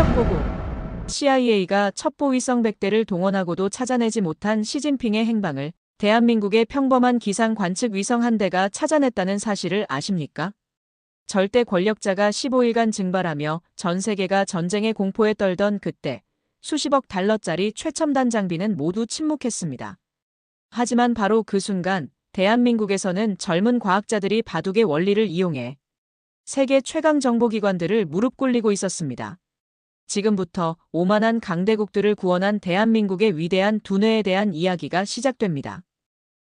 충격 보고. CIA가 첩보 위성 100대를 동원하고도 찾아내지 못한 시진핑의 행방을 대한민국의 평범한 기상 관측 위성 한 대가 찾아냈다는 사실을 아십니까? 절대 권력자가 15일간 증발하며 전 세계가 전쟁의 공포에 떨던 그때 수십억 달러짜리 최첨단 장비는 모두 침묵했습니다. 하지만 바로 그 순간 대한민국에서는 젊은 과학자들이 바둑의 원리를 이용해 세계 최강 정보기관들을 무릎 꿇리고 있었습니다. 지금부터 오만한 강대국들을 구원한 대한민국의 위대한 두뇌에 대한 이야기가 시작됩니다.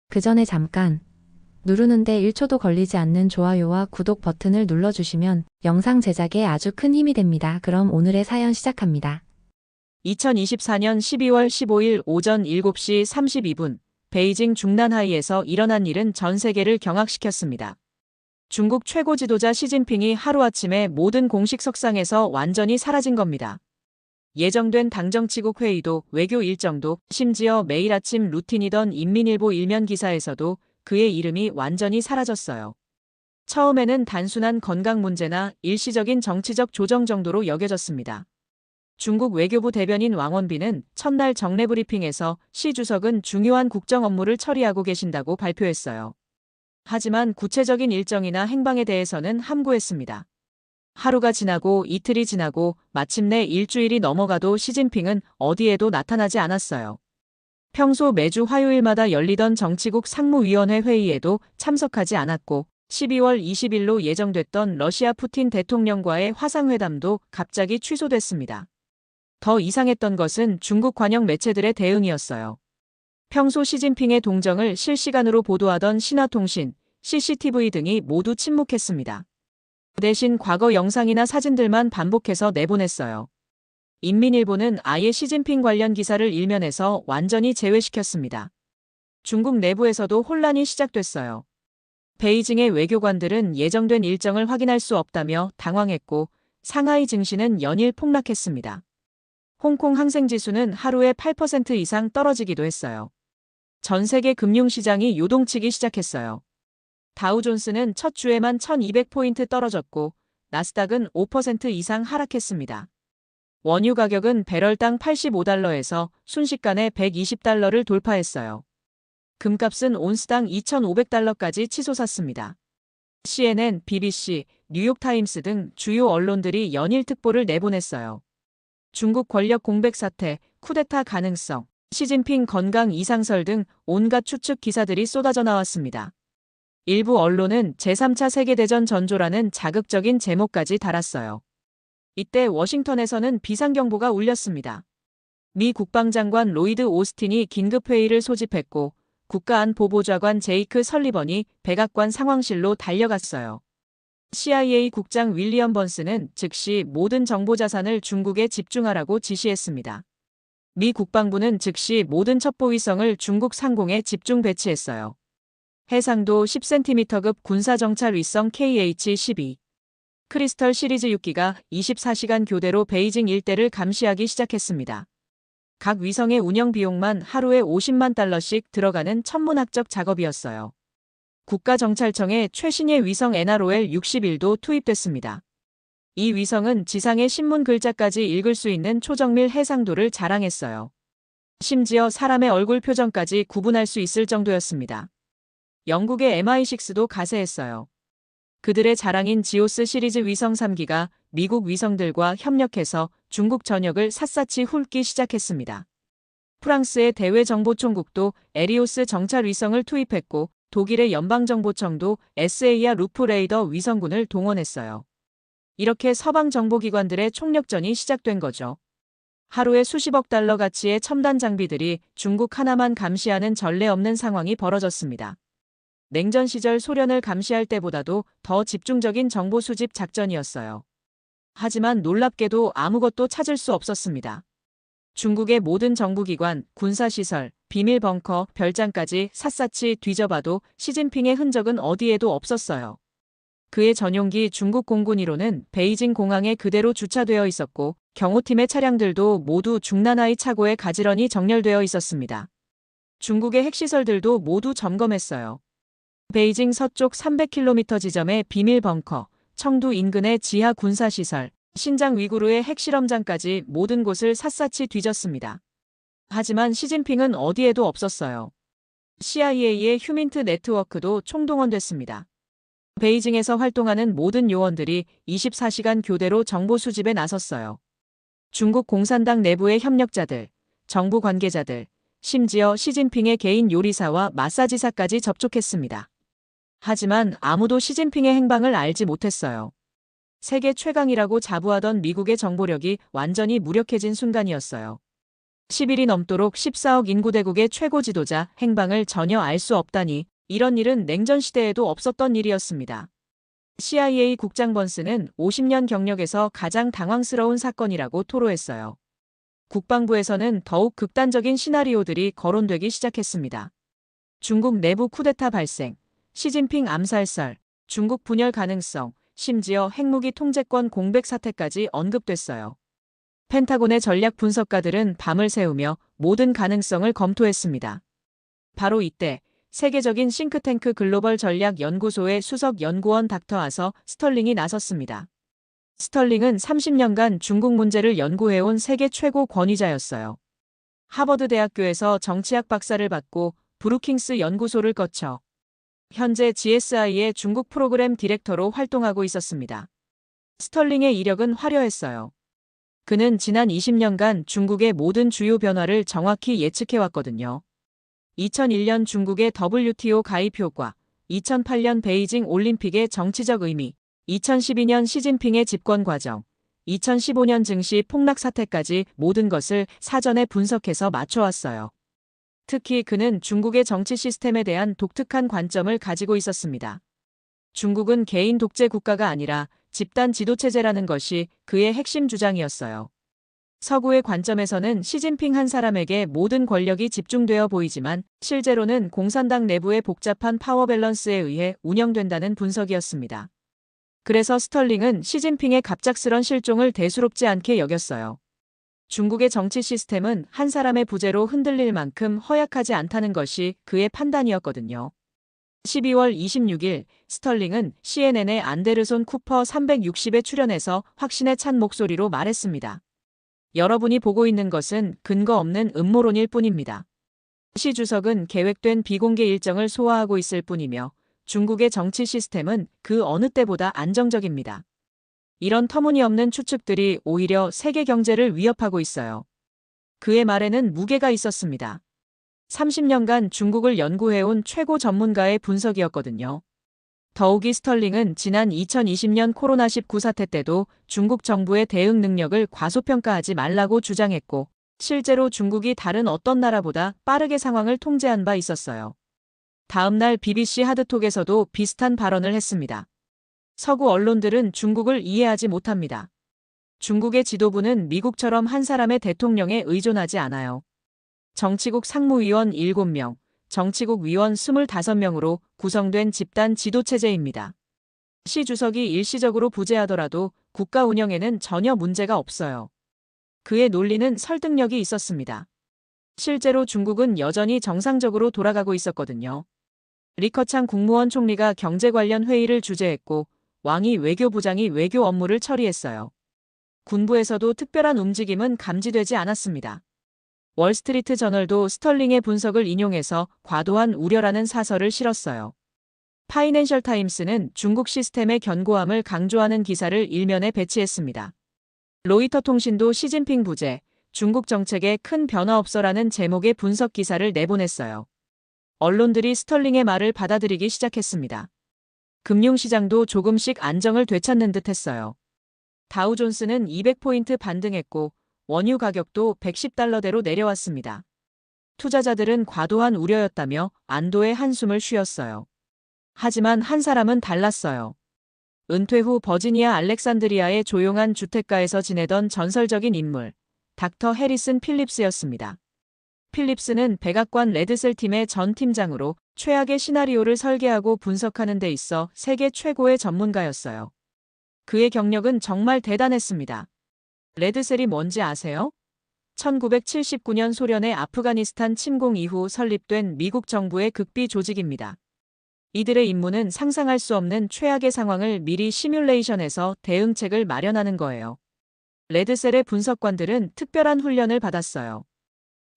그 전에 잠깐 누르는데 1초도 걸리지 않는 좋아요와 구독 버튼을 눌러주시면 영상 제작에 아주 큰 힘이 됩니다. 그럼 오늘의 사연 시작합니다. 2024년 12월 15일 오전 7시 32분 베이징 중난하이에서 일어난 일은 전 세계를 경악시켰습니다. 중국 최고 지도자 시진핑이 하루아침에 모든 공식 석상에서 완전히 사라진 겁니다. 예정된 당정치국 회의도 외교 일정도 심지어 매일 아침 루틴이던 인민일보 일면 기사에서도 그의 이름이 완전히 사라졌어요. 처음에는 단순한 건강 문제나 일시적인 정치적 조정 정도로 여겨졌습니다. 중국 외교부 대변인 왕원빈은 첫날 정례 브리핑에서 시 주석은 중요한 국정 업무를 처리하고 계신다고 발표했어요. 하지만 구체적인 일정이나 행방에 대해서는 함구했습니다. 하루가 지나고 이틀이 지나고 마침내 일주일이 넘어가도 시진핑은 어디에도 나타나지 않았어요. 평소 매주 화요일마다 열리던 정치국 상무위원회 회의에도 참석하지 않았고 12월 20일로 예정됐던 러시아 푸틴 대통령과의 화상회담도 갑자기 취소됐습니다. 더 이상했던 것은 중국 관영 매체들의 대응이었어요. 평소 시진핑의 동정을 실시간으로 보도하던 신화통신, CCTV 등이 모두 침묵했습니다. 대신 과거 영상이나 사진들만 반복해서 내보냈어요. 인민일보는 아예 시진핑 관련 기사를 일면에서 완전히 제외시켰습니다. 중국 내부에서도 혼란이 시작됐어요. 베이징의 외교관들은 예정된 일정을 확인할 수 없다며 당황했고 상하이 증시는 연일 폭락했습니다. 홍콩 항생지수는 하루에 8% 이상 떨어지기도 했어요. 전 세계 금융시장이 요동치기 시작했어요. 다우존스는 첫 주에만 1200포인트 떨어졌고 나스닥은 5% 이상 하락했습니다. 원유 가격은 배럴당 85달러에서 순식간에 120달러를 돌파했어요. 금값은 온스당 2500달러까지 치솟았습니다. CNN, BBC, 뉴욕타임스 등 주요 언론들이 연일 특보를 내보냈어요. 중국 권력 공백 사태, 쿠데타 가능성, 시진핑 건강 이상설 등 온갖 추측 기사들이 쏟아져 나왔습니다. 일부 언론은 제3차 세계대전 전조라는 자극적인 제목까지 달았어요. 이때 워싱턴에서는 비상경보가 울렸습니다. 미 국방장관 로이드 오스틴이 긴급회의를 소집했고 국가안보보좌관 제이크 설리번이 백악관 상황실로 달려갔어요. CIA 국장 윌리엄 번스는 즉시 모든 정보자산을 중국에 집중하라고 지시했습니다. 미 국방부는 즉시 모든 첩보위성을 중국 상공에 집중 배치했어요. 해상도 10cm급 군사정찰 위성 KH-12 크리스털 시리즈 6기가 24시간 교대로 베이징 일대를 감시하기 시작했습니다. 각 위성의 운영 비용만 하루에 50만 달러씩 들어가는 천문학적 작업이었어요. 국가정찰청의 최신의 위성 NROL-61도 투입됐습니다. 이 위성은 지상의 신문 글자까지 읽을 수 있는 초정밀 해상도를 자랑했어요. 심지어 사람의 얼굴 표정까지 구분할 수 있을 정도였습니다. 영국의 MI6도 가세했어요. 그들의 자랑인 지오스 시리즈 위성 3기가 미국 위성들과 협력해서 중국 전역을 샅샅이 훑기 시작했습니다. 프랑스의 대외정보총국도 에리오스 정찰 위성을 투입했고 독일의 연방정보청도 SAR 루프 레이더 위성군을 동원했어요. 이렇게 서방 정보기관들의 총력전이 시작된 거죠. 하루에 수십억 달러 가치의 첨단 장비들이 중국 하나만 감시하는 전례 없는 상황이 벌어졌습니다. 냉전 시절 소련을 감시할 때보다도 더 집중적인 정보 수집 작전이었어요. 하지만 놀랍게도 아무것도 찾을 수 없었습니다. 중국의 모든 정부기관, 군사시설, 비밀 벙커, 별장까지 샅샅이 뒤져봐도 시진핑의 흔적은 어디에도 없었어요. 그의 전용기 중국 공군 1호는 베이징 공항에 그대로 주차되어 있었고 경호팀의 차량들도 모두 중난하이 차고에 가지런히 정렬되어 있었습니다. 중국의 핵시설들도 모두 점검했어요. 베이징 서쪽 300km 지점의 비밀 벙커, 청두 인근의 지하 군사시설, 신장 위구르의 핵실험장까지 모든 곳을 샅샅이 뒤졌습니다. 하지만 시진핑은 어디에도 없었어요. CIA의 휴민트 네트워크도 총동원됐습니다. 베이징에서 활동하는 모든 요원들이 24시간 교대로 정보 수집에 나섰어요. 중국 공산당 내부의 협력자들, 정부 관계자들, 심지어 시진핑의 개인 요리사와 마사지사까지 접촉했습니다. 하지만 아무도 시진핑의 행방을 알지 못했어요. 세계 최강이라고 자부하던 미국의 정보력이 완전히 무력해진 순간이었어요. 10일이 넘도록 14억 인구대국의 최고 지도자 행방을 전혀 알 수 없다니, 이런 일은 냉전 시대에도 없었던 일이었습니다. CIA 국장 번스는 50년 경력에서 가장 당황스러운 사건이라고 토로했어요. 국방부에서는 더욱 극단적인 시나리오들이 거론되기 시작했습니다. 중국 내부 쿠데타 발생, 시진핑 암살설, 중국 분열 가능성, 심지어 핵무기 통제권 공백 사태까지 언급됐어요. 펜타곤의 전략 분석가들은 밤을 새우며 모든 가능성을 검토했습니다. 바로 이때 세계적인 싱크탱크 글로벌 전략 연구소의 수석 연구원 닥터 아서 스털링이 나섰습니다. 스털링은 30년간 중국 문제를 연구해온 세계 최고 권위자였어요. 하버드 대학교에서 정치학 박사를 받고 브루킹스 연구소를 거쳐 현재 GSI의 중국 프로그램 디렉터로 활동하고 있었습니다. 스털링의 이력은 화려했어요. 그는 지난 20년간 중국의 모든 주요 변화를 정확히 예측해왔거든요. 2001년 중국의 WTO 가입 효과, 2008년 베이징 올림픽의 정치적 의미, 2012년 시진핑의 집권 과정, 2015년 증시 폭락 사태까지 모든 것을 사전에 분석해서 맞춰왔어요. 특히 그는 중국의 정치 시스템에 대한 독특한 관점을 가지고 있었습니다. 중국은 개인 독재 국가가 아니라 집단 지도체제라는 것이 그의 핵심 주장이었어요. 서구의 관점에서는 시진핑 한 사람에게 모든 권력이 집중되어 보이지만 실제로는 공산당 내부의 복잡한 파워 밸런스에 의해 운영된다는 분석이었습니다. 그래서 스털링은 시진핑의 갑작스런 실종을 대수롭지 않게 여겼어요. 중국의 정치 시스템은 한 사람의 부재로 흔들릴 만큼 허약하지 않다는 것이 그의 판단이었거든요. 12월 26일 스털링은 CNN의 안데르손 쿠퍼 360에 출연해서 확신에 찬 목소리로 말했습니다. 여러분이 보고 있는 것은 근거 없는 음모론일 뿐입니다. 시 주석은 계획된 비공개 일정을 소화하고 있을 뿐이며 중국의 정치 시스템은 그 어느 때보다 안정적입니다. 이런 터무니없는 추측들이 오히려 세계 경제를 위협하고 있어요. 그의 말에는 무게가 있었습니다. 30년간 중국을 연구해온 최고 전문가의 분석이었거든요. 더욱이 스털링은 지난 2020년 코로나19 사태 때도 중국 정부의 대응 능력을 과소평가하지 말라고 주장했고, 실제로 중국이 다른 어떤 나라보다 빠르게 상황을 통제한 바 있었어요. 다음 날 BBC 하드톡에서도 비슷한 발언을 했습니다. 서구 언론들은 중국을 이해하지 못합니다. 중국의 지도부는 미국처럼 한 사람의 대통령에 의존하지 않아요. 정치국 상무위원 7명, 정치국 위원 25명으로 구성된 집단 지도체제입니다. 시 주석이 일시적으로 부재하더라도 국가 운영에는 전혀 문제가 없어요. 그의 논리는 설득력이 있었습니다. 실제로 중국은 여전히 정상적으로 돌아가고 있었거든요. 리커창 국무원 총리가 경제 관련 회의를 주재했고 왕이 외교부장이 외교 업무를 처리했어요. 군부에서도 특별한 움직임은 감지되지 않았습니다. 월스트리트 저널도 스털링의 분석을 인용해서 과도한 우려라는 사설을 실었어요. 파이낸셜 타임스는 중국 시스템의 견고함을 강조하는 기사를 일면에 배치했습니다. 로이터 통신도 시진핑 부재, 중국 정책에 큰 변화 없어라는 제목의 분석 기사를 내보냈어요. 언론들이 스털링의 말을 받아들이기 시작했습니다. 금융시장도 조금씩 안정을 되찾는 듯 했어요. 다우존스는 200포인트 반등했고 원유 가격도 $110대로 내려왔습니다. 투자자들은 과도한 우려였다며 안도의 한숨을 쉬었어요. 하지만 한 사람은 달랐어요. 은퇴 후 버지니아 알렉산드리아의 조용한 주택가에서 지내던 전설적인 인물, 닥터 해리슨 필립스였습니다. 필립스는 백악관 레드셀 팀의 전 팀장으로 최악의 시나리오를 설계하고 분석하는 데 있어 세계 최고의 전문가였어요. 그의 경력은 정말 대단했습니다. 레드셀이 뭔지 아세요? 1979년 소련의 아프가니스탄 침공 이후 설립된 미국 정부의 극비 조직입니다. 이들의 임무는 상상할 수 없는 최악의 상황을 미리 시뮬레이션해서 대응책을 마련하는 거예요. 레드셀의 분석관들은 특별한 훈련을 받았어요.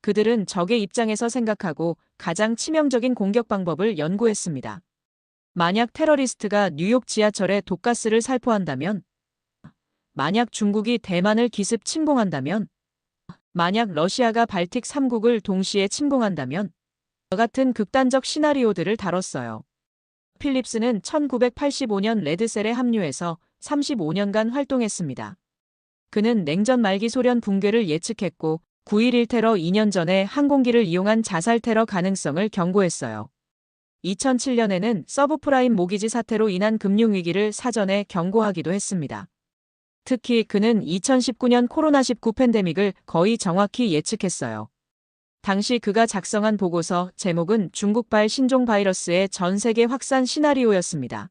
그들은 적의 입장에서 생각하고 가장 치명적인 공격 방법을 연구했습니다. 만약 테러리스트가 뉴욕 지하철에 독가스를 살포한다면, 만약 중국이 대만을 기습 침공한다면, 만약 러시아가 발틱 3국을 동시에 침공한다면, 저 같은 극단적 시나리오들을 다뤘어요. 필립스는 1985년 레드셀에 합류해서 35년간 활동했습니다. 그는 냉전 말기 소련 붕괴를 예측했고 9.11 테러 2년 전에 항공기를 이용한 자살 테러 가능성을 경고했어요. 2007년에는 서브프라임 모기지 사태로 인한 금융위기를 사전에 경고하기도 했습니다. 특히 그는 2019년 코로나19 팬데믹을 거의 정확히 예측했어요. 당시 그가 작성한 보고서 제목은 중국발 신종 바이러스의 전 세계 확산 시나리오였습니다.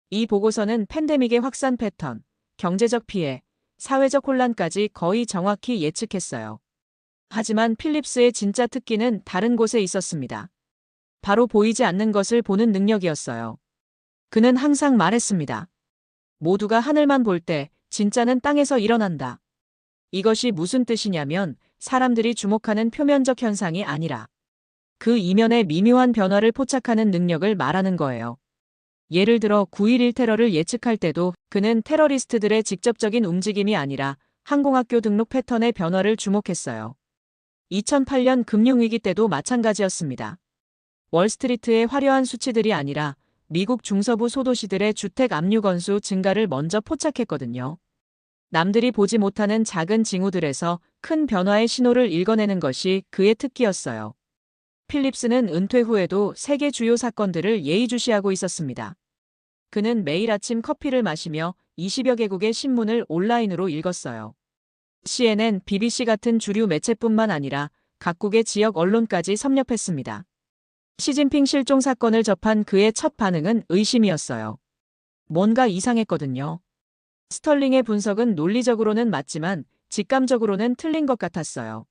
이 보고서는 팬데믹의 확산 패턴, 경제적 피해, 사회적 혼란까지 거의 정확히 예측했어요. 하지만 필립스의 진짜 특기는 다른 곳에 있었습니다. 바로 보이지 않는 것을 보는 능력이었어요. 그는 항상 말했습니다. 모두가 하늘만 볼 때 진짜는 땅에서 일어난다. 이것이 무슨 뜻이냐면 사람들이 주목하는 표면적 현상이 아니라 그 이면의 미묘한 변화를 포착하는 능력을 말하는 거예요. 예를 들어 9.11 테러를 예측할 때도 그는 테러리스트들의 직접적인 움직임이 아니라 항공학교 등록 패턴의 변화를 주목했어요. 2008년 금융위기 때도 마찬가지였습니다. 월스트리트의 화려한 수치들이 아니라 미국 중서부 소도시들의 주택 압류 건수 증가를 먼저 포착했거든요. 남들이 보지 못하는 작은 징후들에서 큰 변화의 신호를 읽어내는 것이 그의 특기였어요. 필립스는 은퇴 후에도 세계 주요 사건들을 예의주시하고 있었습니다. 그는 매일 아침 커피를 마시며 20여 개국의 신문을 온라인으로 읽었어요. CNN, BBC 같은 주류 매체뿐만 아니라 각국의 지역 언론까지 섭렵했습니다. 시진핑 실종 사건을 접한 그의 첫 반응은 의심이었어요. 뭔가 이상했거든요. 스털링의 분석은 논리적으로는 맞지만 직감적으로는 틀린 것 같았어요.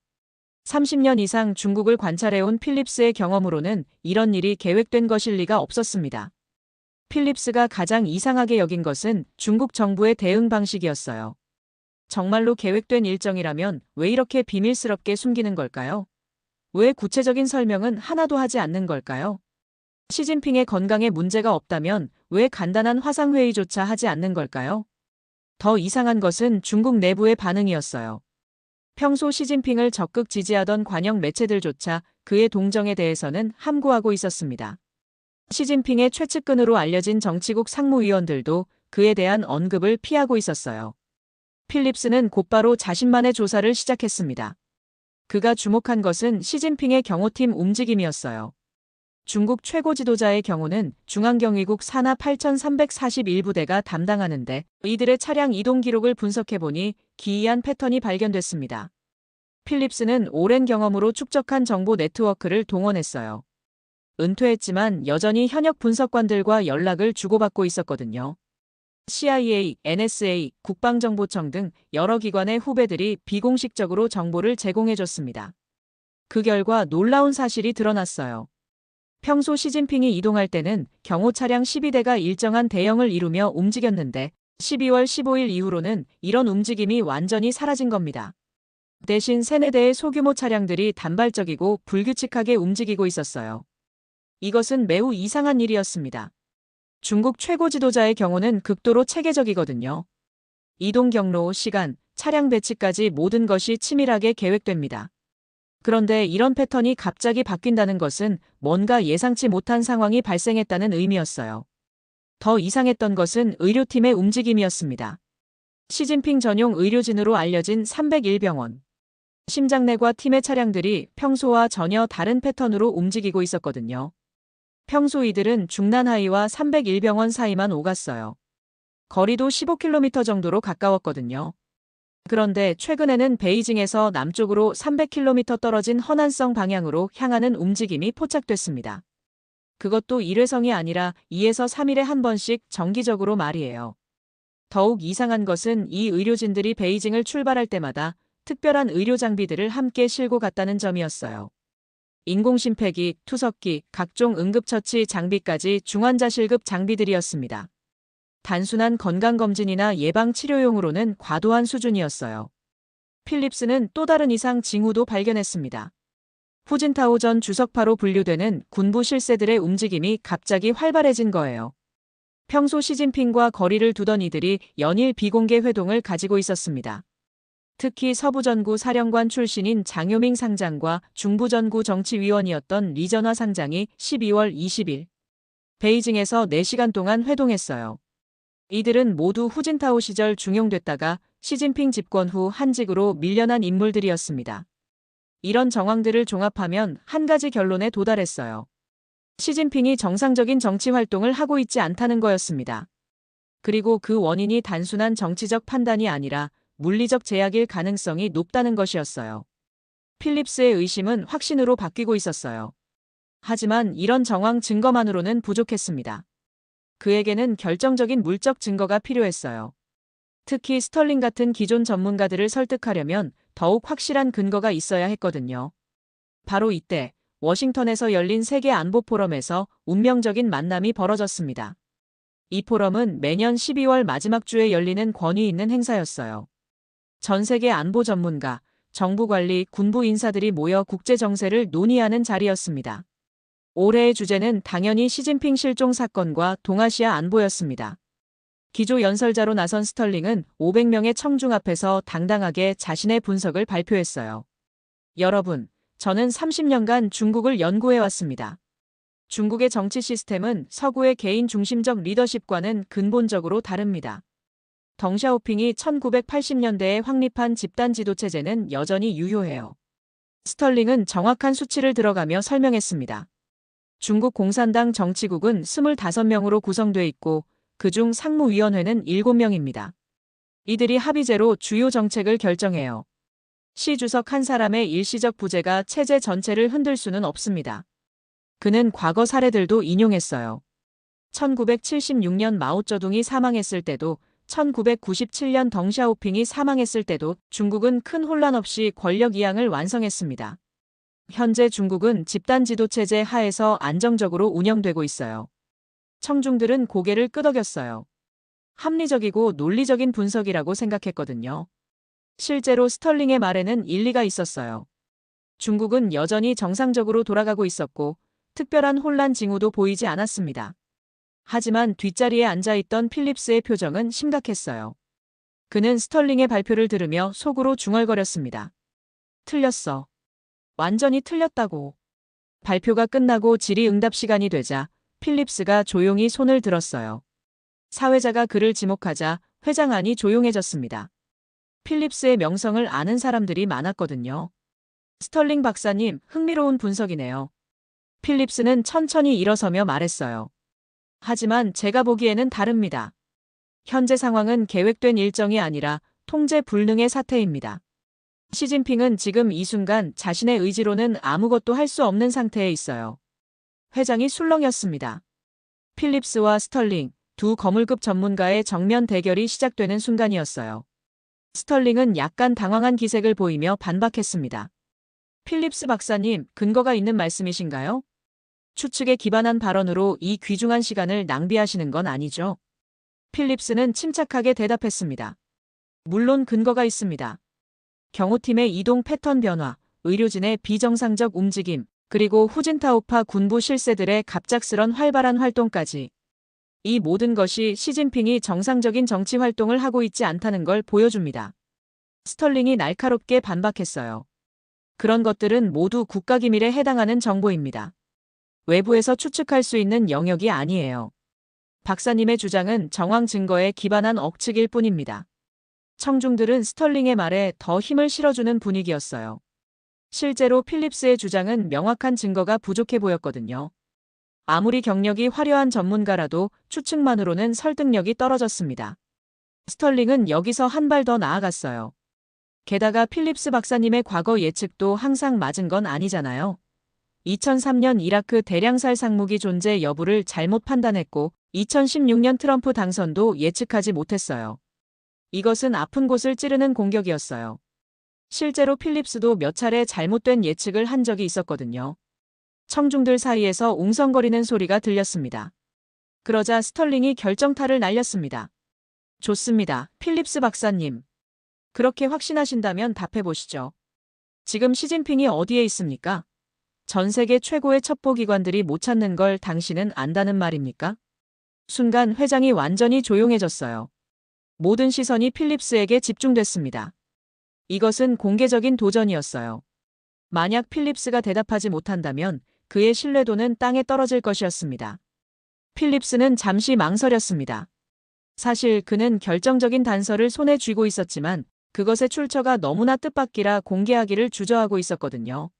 30년 이상 중국을 관찰해온 필립스의 경험으로는 이런 일이 계획된 것일 리가 없었습니다. 필립스가 가장 이상하게 여긴 것은 중국 정부의 대응 방식이었어요. 정말로 계획된 일정이라면 왜 이렇게 비밀스럽게 숨기는 걸까요? 왜 구체적인 설명은 하나도 하지 않는 걸까요? 시진핑의 건강에 문제가 없다면 왜 간단한 화상회의조차 하지 않는 걸까요? 더 이상한 것은 중국 내부의 반응이었어요. 평소 시진핑을 적극 지지하던 관영 매체들조차 그의 동정에 대해서는 함구하고 있었습니다. 시진핑의 최측근으로 알려진 정치국 상무위원들도 그에 대한 언급을 피하고 있었어요. 필립스는 곧바로 자신만의 조사를 시작했습니다. 그가 주목한 것은 시진핑의 경호팀 움직임이었어요. 중국 최고 지도자의 경우는 중앙경위국 산하 8341부대가 담당하는데 이들의 차량 이동 기록을 분석해보니 기이한 패턴이 발견됐습니다. 필립스는 오랜 경험으로 축적한 정보 네트워크를 동원했어요. 은퇴했지만 여전히 현역 분석관들과 연락을 주고받고 있었거든요. CIA, NSA, 국방정보청 등 여러 기관의 후배들이 비공식적으로 정보를 제공해줬습니다. 그 결과 놀라운 사실이 드러났어요. 평소 시진핑이 이동할 때는 경호 차량 12대가 일정한 대형을 이루며 움직였는데 12월 15일 이후로는 이런 움직임이 완전히 사라진 겁니다. 대신 3-4대의 소규모 차량들이 단발적이고 불규칙하게 움직이고 있었어요. 이것은 매우 이상한 일이었습니다. 중국 최고 지도자의 경우는 극도로 체계적이거든요. 이동 경로, 시간, 차량 배치까지 모든 것이 치밀하게 계획됩니다. 그런데 이런 패턴이 갑자기 바뀐다는 것은 뭔가 예상치 못한 상황이 발생했다는 의미였어요. 더 이상했던 것은 의료팀의 움직임이었습니다. 시진핑 전용 의료진으로 알려진 301병원. 심장내과 팀의 차량들이 평소와 전혀 다른 패턴으로 움직이고 있었거든요. 평소 이들은 중난하이와 301병원 사이만 오갔어요. 거리도 15km 정도로 가까웠거든요. 그런데 최근에는 베이징에서 남쪽으로 300km 떨어진 허난성 방향으로 향하는 움직임이 포착됐습니다. 그것도 1회성이 아니라 2에서 3일에 한 번씩 정기적으로 말이에요. 더욱 이상한 것은 이 의료진들이 베이징을 출발할 때마다 특별한 의료 장비들을 함께 싣고 갔다는 점이었어요. 인공심폐기, 투석기, 각종 응급처치 장비까지 중환자실급 장비들이었습니다. 단순한 건강검진이나 예방치료용으로는 과도한 수준이었어요. 필립스는 또 다른 이상 징후도 발견했습니다. 후진타오 전 주석파로 분류되는 군부 실세들의 움직임이 갑자기 활발해진 거예요. 평소 시진핑과 거리를 두던 이들이 연일 비공개 회동을 가지고 있었습니다. 특히 서부전구 사령관 출신인 장요밍 상장과 중부전구 정치위원이었던 리전화 상장이 12월 20일 베이징에서 4시간 동안 회동했어요. 이들은 모두 후진타오 시절 중용됐다가 시진핑 집권 후 한직으로 밀려난 인물들이었습니다. 이런 정황들을 종합하면 한 가지 결론에 도달했어요. 시진핑이 정상적인 정치 활동을 하고 있지 않다는 거였습니다. 그리고 그 원인이 단순한 정치적 판단이 아니라 물리적 제약일 가능성이 높다는 것이었어요. 필립스의 의심은 확신으로 바뀌고 있었어요. 하지만 이런 정황 증거만으로는 부족했습니다. 그에게는 결정적인 물적 증거가 필요했어요. 특히 스털링 같은 기존 전문가들을 설득하려면 더욱 확실한 근거가 있어야 했거든요. 바로 이때 워싱턴에서 열린 세계 안보 포럼에서 운명적인 만남이 벌어졌습니다. 이 포럼은 매년 12월 마지막 주에 열리는 권위 있는 행사였어요. 전 세계 안보 전문가, 정부 관리, 군부 인사들이 모여 국제 정세를 논의하는 자리였습니다. 올해의 주제는 당연히 시진핑 실종 사건과 동아시아 안보였습니다. 기조 연설자로 나선 스털링은 500명의 청중 앞에서 당당하게 자신의 분석을 발표했어요. 여러분, 저는 30년간 중국을 연구해왔습니다. 중국의 정치 시스템은 서구의 개인 중심적 리더십과는 근본적으로 다릅니다. 덩샤오핑이 1980년대에 확립한 집단 지도 체제는 여전히 유효해요. 스털링은 정확한 수치를 들어가며 설명했습니다. 중국 공산당 정치국은 25명으로 구성돼 있고 그중 상무위원회는 7명입니다. 이들이 합의제로 주요 정책을 결정해요. 시 주석 한 사람의 일시적 부재가 체제 전체를 흔들 수는 없습니다. 그는 과거 사례들도 인용했어요. 1976년 마오쩌둥이 사망했을 때도 1997년 덩샤오핑이 사망했을 때도 중국은 큰 혼란 없이 권력 이양을 완성했습니다. 현재 중국은 집단 지도 체제 하에서 안정적으로 운영되고 있어요. 청중들은 고개를 끄덕였어요. 합리적이고 논리적인 분석이라고 생각했거든요. 실제로 스털링의 말에는 일리가 있었어요. 중국은 여전히 정상적으로 돌아가고 있었고 특별한 혼란 징후도 보이지 않았습니다. 하지만 뒷자리에 앉아있던 필립스의 표정은 심각했어요. 그는 스털링의 발표를 들으며 속으로 중얼거렸습니다. 틀렸어. 완전히 틀렸다고. 발표가 끝나고 질의응답 시간이 되자 필립스가 조용히 손을 들었어요. 사회자가 그를 지목하자 회장 안이 조용해졌습니다. 필립스의 명성을 아는 사람들이 많았거든요. 스털링 박사님, 흥미로운 분석이네요. 필립스는 천천히 일어서며 말했어요. 하지만 제가 보기에는 다릅니다. 현재 상황은 계획된 일정이 아니라 통제 불능의 사태입니다. 시진핑은 지금 이 순간 자신의 의지로는 아무것도 할 수 없는 상태에 있어요. 회장이 술렁였습니다. 필립스와 스털링, 두 거물급 전문가의 정면 대결이 시작되는 순간이었어요. 스털링은 약간 당황한 기색을 보이며 반박했습니다. 필립스 박사님, 근거가 있는 말씀이신가요? 추측에 기반한 발언으로 이 귀중한 시간을 낭비하시는 건 아니죠? 필립스는 침착하게 대답했습니다. 물론 근거가 있습니다. 경호팀의 이동 패턴 변화, 의료진의 비정상적 움직임, 그리고 후진타오파 군부 실세들의 갑작스런 활발한 활동까지. 이 모든 것이 시진핑이 정상적인 정치 활동을 하고 있지 않다는 걸 보여줍니다. 스털링이 날카롭게 반박했어요. 그런 것들은 모두 국가기밀에 해당하는 정보입니다. 외부에서 추측할 수 있는 영역이 아니에요. 박사님의 주장은 정황 증거에 기반한 억측일 뿐입니다. 청중들은 스털링의 말에 더 힘을 실어주는 분위기였어요. 실제로 필립스의 주장은 명확한 증거가 부족해 보였거든요. 아무리 경력이 화려한 전문가라도 추측만으로는 설득력이 떨어졌습니다. 스털링은 여기서 한 발 더 나아갔어요. 게다가 필립스 박사님의 과거 예측도 항상 맞은 건 아니잖아요. 2003년 이라크 대량살 상무기 존재 여부를 잘못 판단했고 2016년 트럼프 당선도 예측하지 못했어요. 이것은 아픈 곳을 찌르는 공격이었어요. 실제로 필립스도 몇 차례 잘못된 예측을 한 적이 있었거든요. 청중들 사이에서 웅성거리는 소리가 들렸습니다. 그러자 스털링이 결정타를 날렸습니다. 좋습니다. 필립스 박사님. 그렇게 확신하신다면 답해보시죠. 지금 시진핑이 어디에 있습니까? 전 세계 최고의 첩보기관들이 못 찾는 걸 당신은 안다는 말입니까? 순간 회장이 완전히 조용해졌어요. 모든 시선이 필립스에게 집중됐습니다. 이것은 공개적인 도전이었어요. 만약 필립스가 대답하지 못한다면 그의 신뢰도는 땅에 떨어질 것이었습니다. 필립스는 잠시 망설였습니다. 사실 그는 결정적인 단서를 손에 쥐고 있었지만 그것의 출처가 너무나 뜻밖이라 공개하기를 주저하고 있었거든요.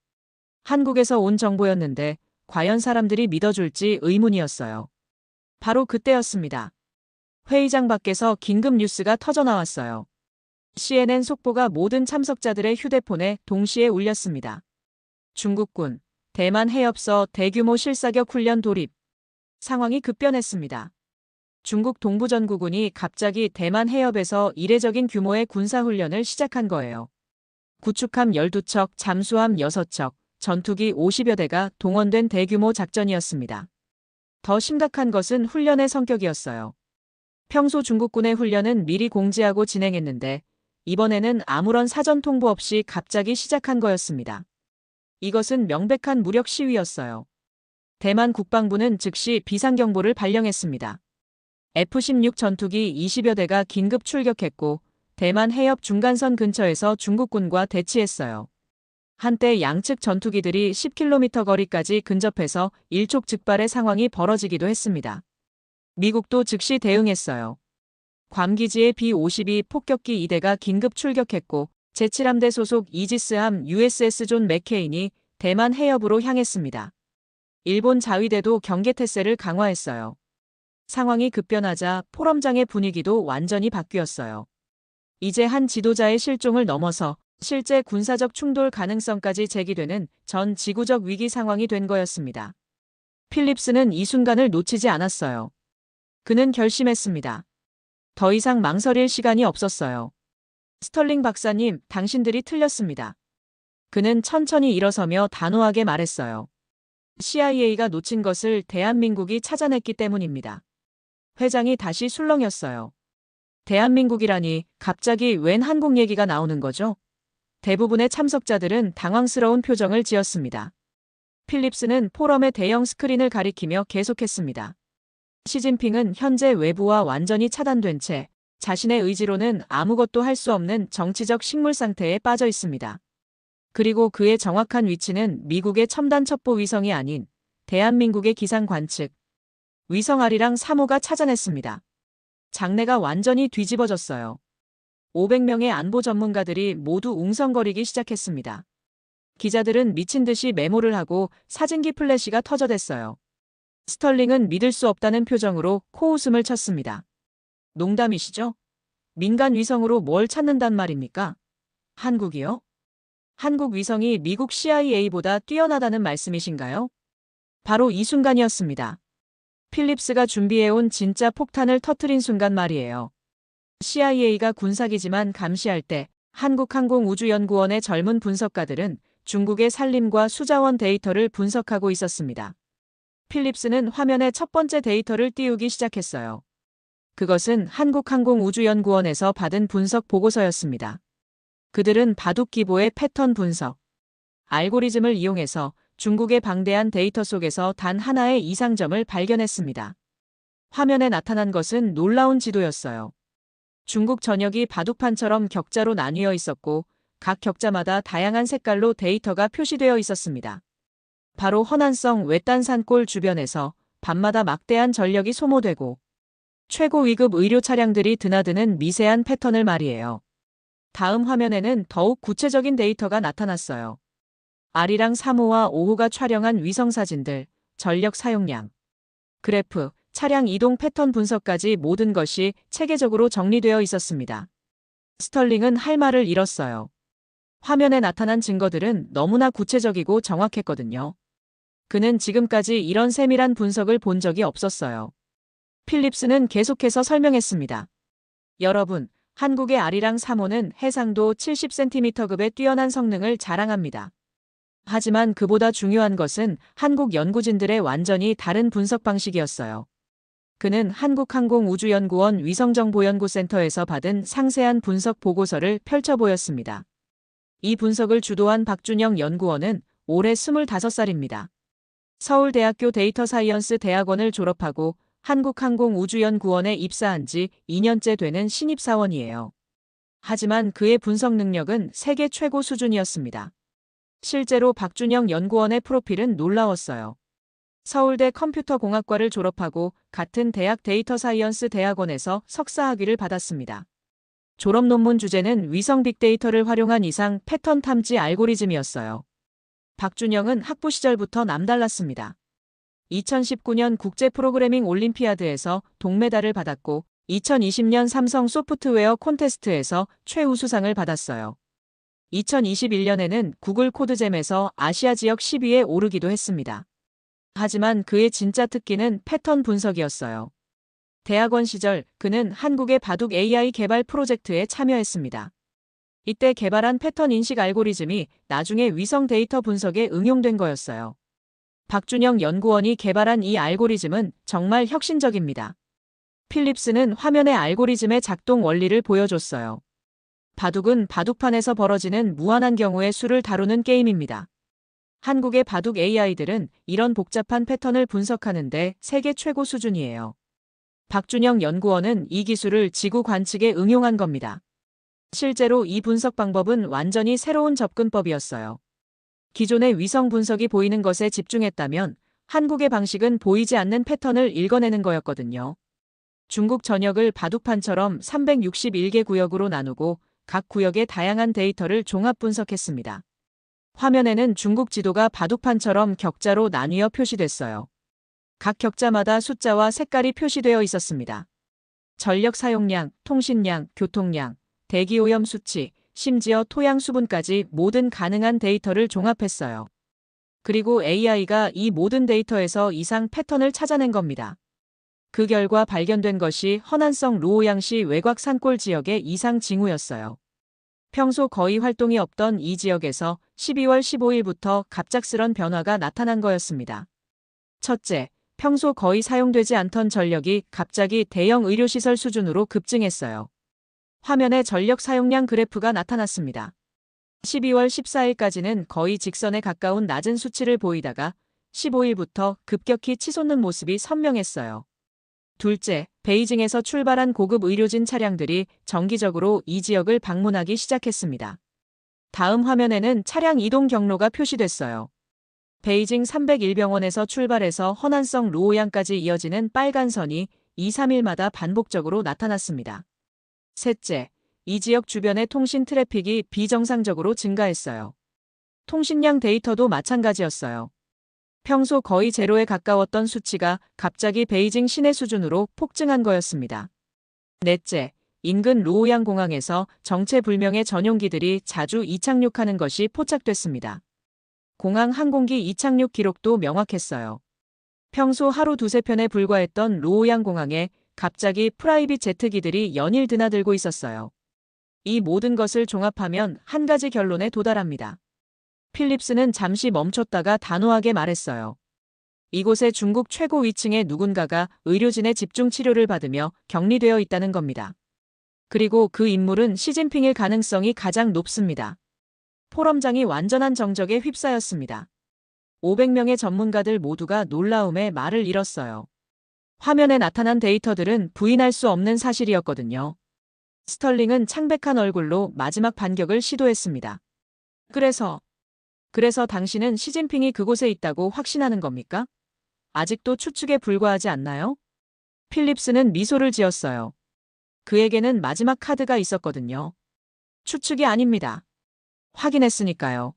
한국에서 온 정보였는데 과연 사람들이 믿어줄지 의문이었어요. 바로 그때였습니다. 회의장 밖에서 긴급 뉴스가 터져나왔어요. CNN 속보가 모든 참석자들의 휴대폰에 동시에 울렸습니다. 중국군, 대만 해협서 대규모 실사격 훈련 돌입. 상황이 급변했습니다. 중국 동부전구군이 갑자기 대만 해협에서 이례적인 규모의 군사훈련을 시작한 거예요. 구축함 12척, 잠수함 6척, 전투기 50여 대가 동원된 대규모 작전이었습니다. 더 심각한 것은 훈련의 성격이었어요. 평소 중국군의 훈련은 미리 공지하고 진행했는데 이번에는 아무런 사전 통보 없이 갑자기 시작한 거였습니다. 이것은 명백한 무력 시위였어요. 대만 국방부는 즉시 비상경보를 발령했습니다. F-16 전투기 20여 대가 긴급 출격했고 대만 해협 중간선 근처에서 중국군과 대치했어요. 한때 양측 전투기들이 10km 거리까지 근접해서 일촉즉발의 상황이 벌어지기도 했습니다. 미국도 즉시 대응했어요. 괌 기지의 B-52 폭격기 2대가 긴급 출격했고 제7함대 소속 이지스함 USS 존 맥케인이 대만 해협으로 향했습니다. 일본 자위대도 경계태세를 강화했어요. 상황이 급변하자 포럼장의 분위기도 완전히 바뀌었어요. 이제 한 지도자의 실종을 넘어서 실제 군사적 충돌 가능성까지 제기되는 전 지구적 위기 상황이 된 거였습니다. 필립스는 이 순간을 놓치지 않았어요. 그는 결심했습니다. 더 이상 망설일 시간이 없었어요. 스털링 박사님, 당신들이 틀렸습니다. 그는 천천히 일어서며 단호하게 말했어요. CIA가 놓친 것을 대한민국이 찾아냈기 때문입니다. 회장이 다시 술렁였어요. 대한민국이라니 갑자기 웬 한국 얘기가 나오는 거죠? 대부분의 참석자들은 당황스러운 표정을 지었습니다. 필립스는 포럼의 대형 스크린을 가리키며 계속했습니다. 시진핑은 현재 외부와 완전히 차단된 채 자신의 의지로는 아무것도 할 수 없는 정치적 식물 상태에 빠져 있습니다. 그리고 그의 정확한 위치는 미국의 첨단 첩보 위성이 아닌 대한민국의 기상 관측 위성 아리랑 3호가 찾아냈습니다. 장내가 완전히 뒤집어졌어요. 500명의 안보 전문가들이 모두 웅성거리기 시작했습니다. 기자들은 미친 듯이 메모를 하고 사진기 플래시가 터져댔어요. 스털링은 믿을 수 없다는 표정으로 코웃음을 쳤습니다. 농담이시죠? 민간 위성으로 뭘 찾는단 말입니까? 한국이요? 한국 위성이 미국 CIA보다 뛰어나다는 말씀이신가요? 바로 이 순간이었습니다. 필립스가 준비해온 진짜 폭탄을 터뜨린 순간 말이에요. CIA가 군사기지만 감시할 때 한국항공우주연구원의 젊은 분석가들은 중국의 산림과 수자원 데이터를 분석하고 있었습니다. 필립스는 화면에 첫 번째 데이터를 띄우기 시작했어요. 그것은 한국항공우주연구원에서 받은 분석 보고서였습니다. 그들은 바둑기보의 패턴 분석, 알고리즘을 이용해서 중국의 방대한 데이터 속에서 단 하나의 이상점을 발견했습니다. 화면에 나타난 것은 놀라운 지도였어요. 중국 전역이 바둑판처럼 격자로 나뉘어 있었고 각 격자마다 다양한 색깔로 데이터가 표시되어 있었습니다. 바로 허난성 외딴 산골 주변에서 밤마다 막대한 전력이 소모되고 최고 위급 의료 차량들이 드나드는 미세한 패턴을 말이에요. 다음 화면에는 더욱 구체적인 데이터가 나타났어요. 아리랑 3호와 5호가 촬영한 위성사진들, 전력 사용량, 그래프, 차량 이동 패턴 분석까지 모든 것이 체계적으로 정리되어 있었습니다. 스털링은 할 말을 잃었어요. 화면에 나타난 증거들은 너무나 구체적이고 정확했거든요. 그는 지금까지 이런 세밀한 분석을 본 적이 없었어요. 필립스는 계속해서 설명했습니다. 여러분, 한국의 아리랑 3호는 해상도 70cm급의 뛰어난 성능을 자랑합니다. 하지만 그보다 중요한 것은 한국 연구진들의 완전히 다른 분석 방식이었어요. 그는 한국항공우주연구원 위성정보연구센터에서 받은 상세한 분석 보고서를 펼쳐 보였습니다. 이 분석을 주도한 박준영 연구원은 올해 25살입니다. 서울대학교 데이터사이언스 대학원을 졸업하고 한국항공우주연구원에 입사한 지 2년째 되는 신입사원이에요. 하지만 그의 분석 능력은 세계 최고 수준이었습니다. 실제로 박준영 연구원의 프로필은 놀라웠어요. 서울대 컴퓨터공학과를 졸업하고 같은 대학 데이터사이언스 대학원에서 석사학위를 받았습니다. 졸업 논문 주제는 위성 빅데이터를 활용한 이상 패턴 탐지 알고리즘이었어요. 박준영은 학부 시절부터 남달랐습니다. 2019년 국제 프로그래밍 올림피아드에서 동메달을 받았고 2020년 삼성 소프트웨어 콘테스트에서 최우수상을 받았어요. 2021년에는 구글 코드잼에서 아시아 지역 10위에 오르기도 했습니다. 하지만 그의 진짜 특기는 패턴 분석이었어요. 대학원 시절 그는 한국의 바둑 AI 개발 프로젝트에 참여했습니다. 이때 개발한 패턴 인식 알고리즘이 나중에 위성 데이터 분석에 응용된 거였어요. 박준영 연구원이 개발한 이 알고리즘은 정말 혁신적입니다. 필립스는 화면에 알고리즘의 작동 원리를 보여줬어요. 바둑은 바둑판에서 벌어지는 무한한 경우의 수를 다루는 게임입니다. 한국의 바둑 AI들은 이런 복잡한 패턴을 분석하는데 세계 최고 수준이에요. 박준영 연구원은 이 기술을 지구 관측에 응용한 겁니다. 실제로 이 분석 방법은 완전히 새로운 접근법이었어요. 기존의 위성 분석이 보이는 것에 집중했다면 한국의 방식은 보이지 않는 패턴을 읽어내는 거였거든요. 중국 전역을 바둑판처럼 361개 구역으로 나누고 각 구역의 다양한 데이터를 종합 분석했습니다. 화면에는 중국 지도가 바둑판처럼 격자로 나뉘어 표시됐어요. 각 격자마다 숫자와 색깔이 표시되어 있었습니다. 전력 사용량, 통신량, 교통량, 대기오염 수치, 심지어 토양 수분까지 모든 가능한 데이터를 종합했어요. 그리고 AI가 이 모든 데이터에서 이상 패턴을 찾아낸 겁니다. 그 결과 발견된 것이 허난성 루오양시 외곽 산골 지역의 이상 징후였어요. 평소 거의 활동이 없던 이 지역에서 12월 15일부터 갑작스런 변화가 나타난 거였습니다. 첫째, 평소 거의 사용되지 않던 전력이 갑자기 대형 의료시설 수준으로 급증했어요. 화면에 전력 사용량 그래프가 나타났습니다. 12월 14일까지는 거의 직선에 가까운 낮은 수치를 보이다가 15일부터 급격히 치솟는 모습이 선명했어요. 둘째, 베이징에서 출발한 고급 의료진 차량들이 정기적으로 이 지역을 방문하기 시작했습니다. 다음 화면에는 차량 이동 경로가 표시됐어요. 베이징 301병원에서 출발해서 허난성 루오양까지 이어지는 빨간 선이 2-3일마다 반복적으로 나타났습니다. 셋째, 이 지역 주변의 통신 트래픽이 비정상적으로 증가했어요. 통신량 데이터도 마찬가지였어요. 평소 거의 제로에 가까웠던 수치가 갑자기 베이징 시내 수준으로 폭증한 거였습니다. 넷째, 인근 루오양 공항에서 정체불명의 전용기들이 자주 이착륙하는 것이 포착됐습니다. 공항 항공기 이착륙 기록도 명확했어요. 평소 하루 두세 편에 불과했던 루오양 공항에 갑자기 프라이빗 제트기들이 연일 드나들고 있었어요. 이 모든 것을 종합하면 한 가지 결론에 도달합니다. 필립스는 잠시 멈췄다가 단호하게 말했어요. 이곳의 중국 최고 위층의 누군가가 의료진의 집중 치료를 받으며 격리되어 있다는 겁니다. 그리고 그 인물은 시진핑일 가능성이 가장 높습니다. 포럼장이 완전한 정적에 휩싸였습니다. 500명의 전문가들 모두가 놀라움에 말을 잃었어요. 화면에 나타난 데이터들은 부인할 수 없는 사실이었거든요. 스털링은 창백한 얼굴로 마지막 반격을 시도했습니다. 그래서 당신은 시진핑이 그곳에 있다고 확신하는 겁니까? 아직도 추측에 불과하지 않나요? 필립스는 미소를 지었어요. 그에게는 마지막 카드가 있었거든요. 추측이 아닙니다. 확인했으니까요.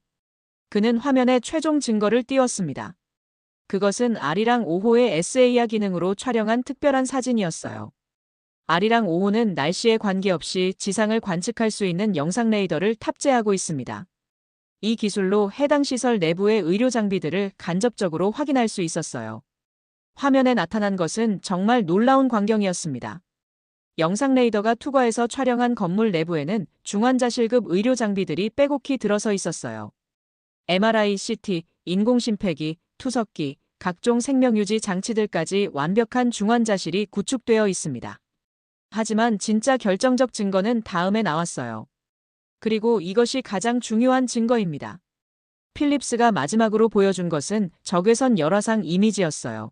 그는 화면에 최종 증거를 띄웠습니다. 그것은 아리랑 5호의 SAR 기능으로 촬영한 특별한 사진이었어요. 아리랑 5호는 날씨에 관계없이 지상을 관측할 수 있는 영상 레이더를 탑재하고 있습니다. 이 기술로 해당 시설 내부의 의료 장비들을 간접적으로 확인할 수 있었어요. 화면에 나타난 것은 정말 놀라운 광경이었습니다. 영상 레이더가 투과해서 촬영한 건물 내부에는 중환자실급 의료 장비들이 빼곡히 들어서 있었어요. MRI, CT, 인공심폐기, 투석기, 각종 생명유지 장치들까지 완벽한 중환자실이 구축되어 있습니다. 하지만 진짜 결정적 증거는 다음에 나왔어요. 그리고 이것이 가장 중요한 증거입니다. 필립스가 마지막으로 보여준 것은 적외선 열화상 이미지였어요.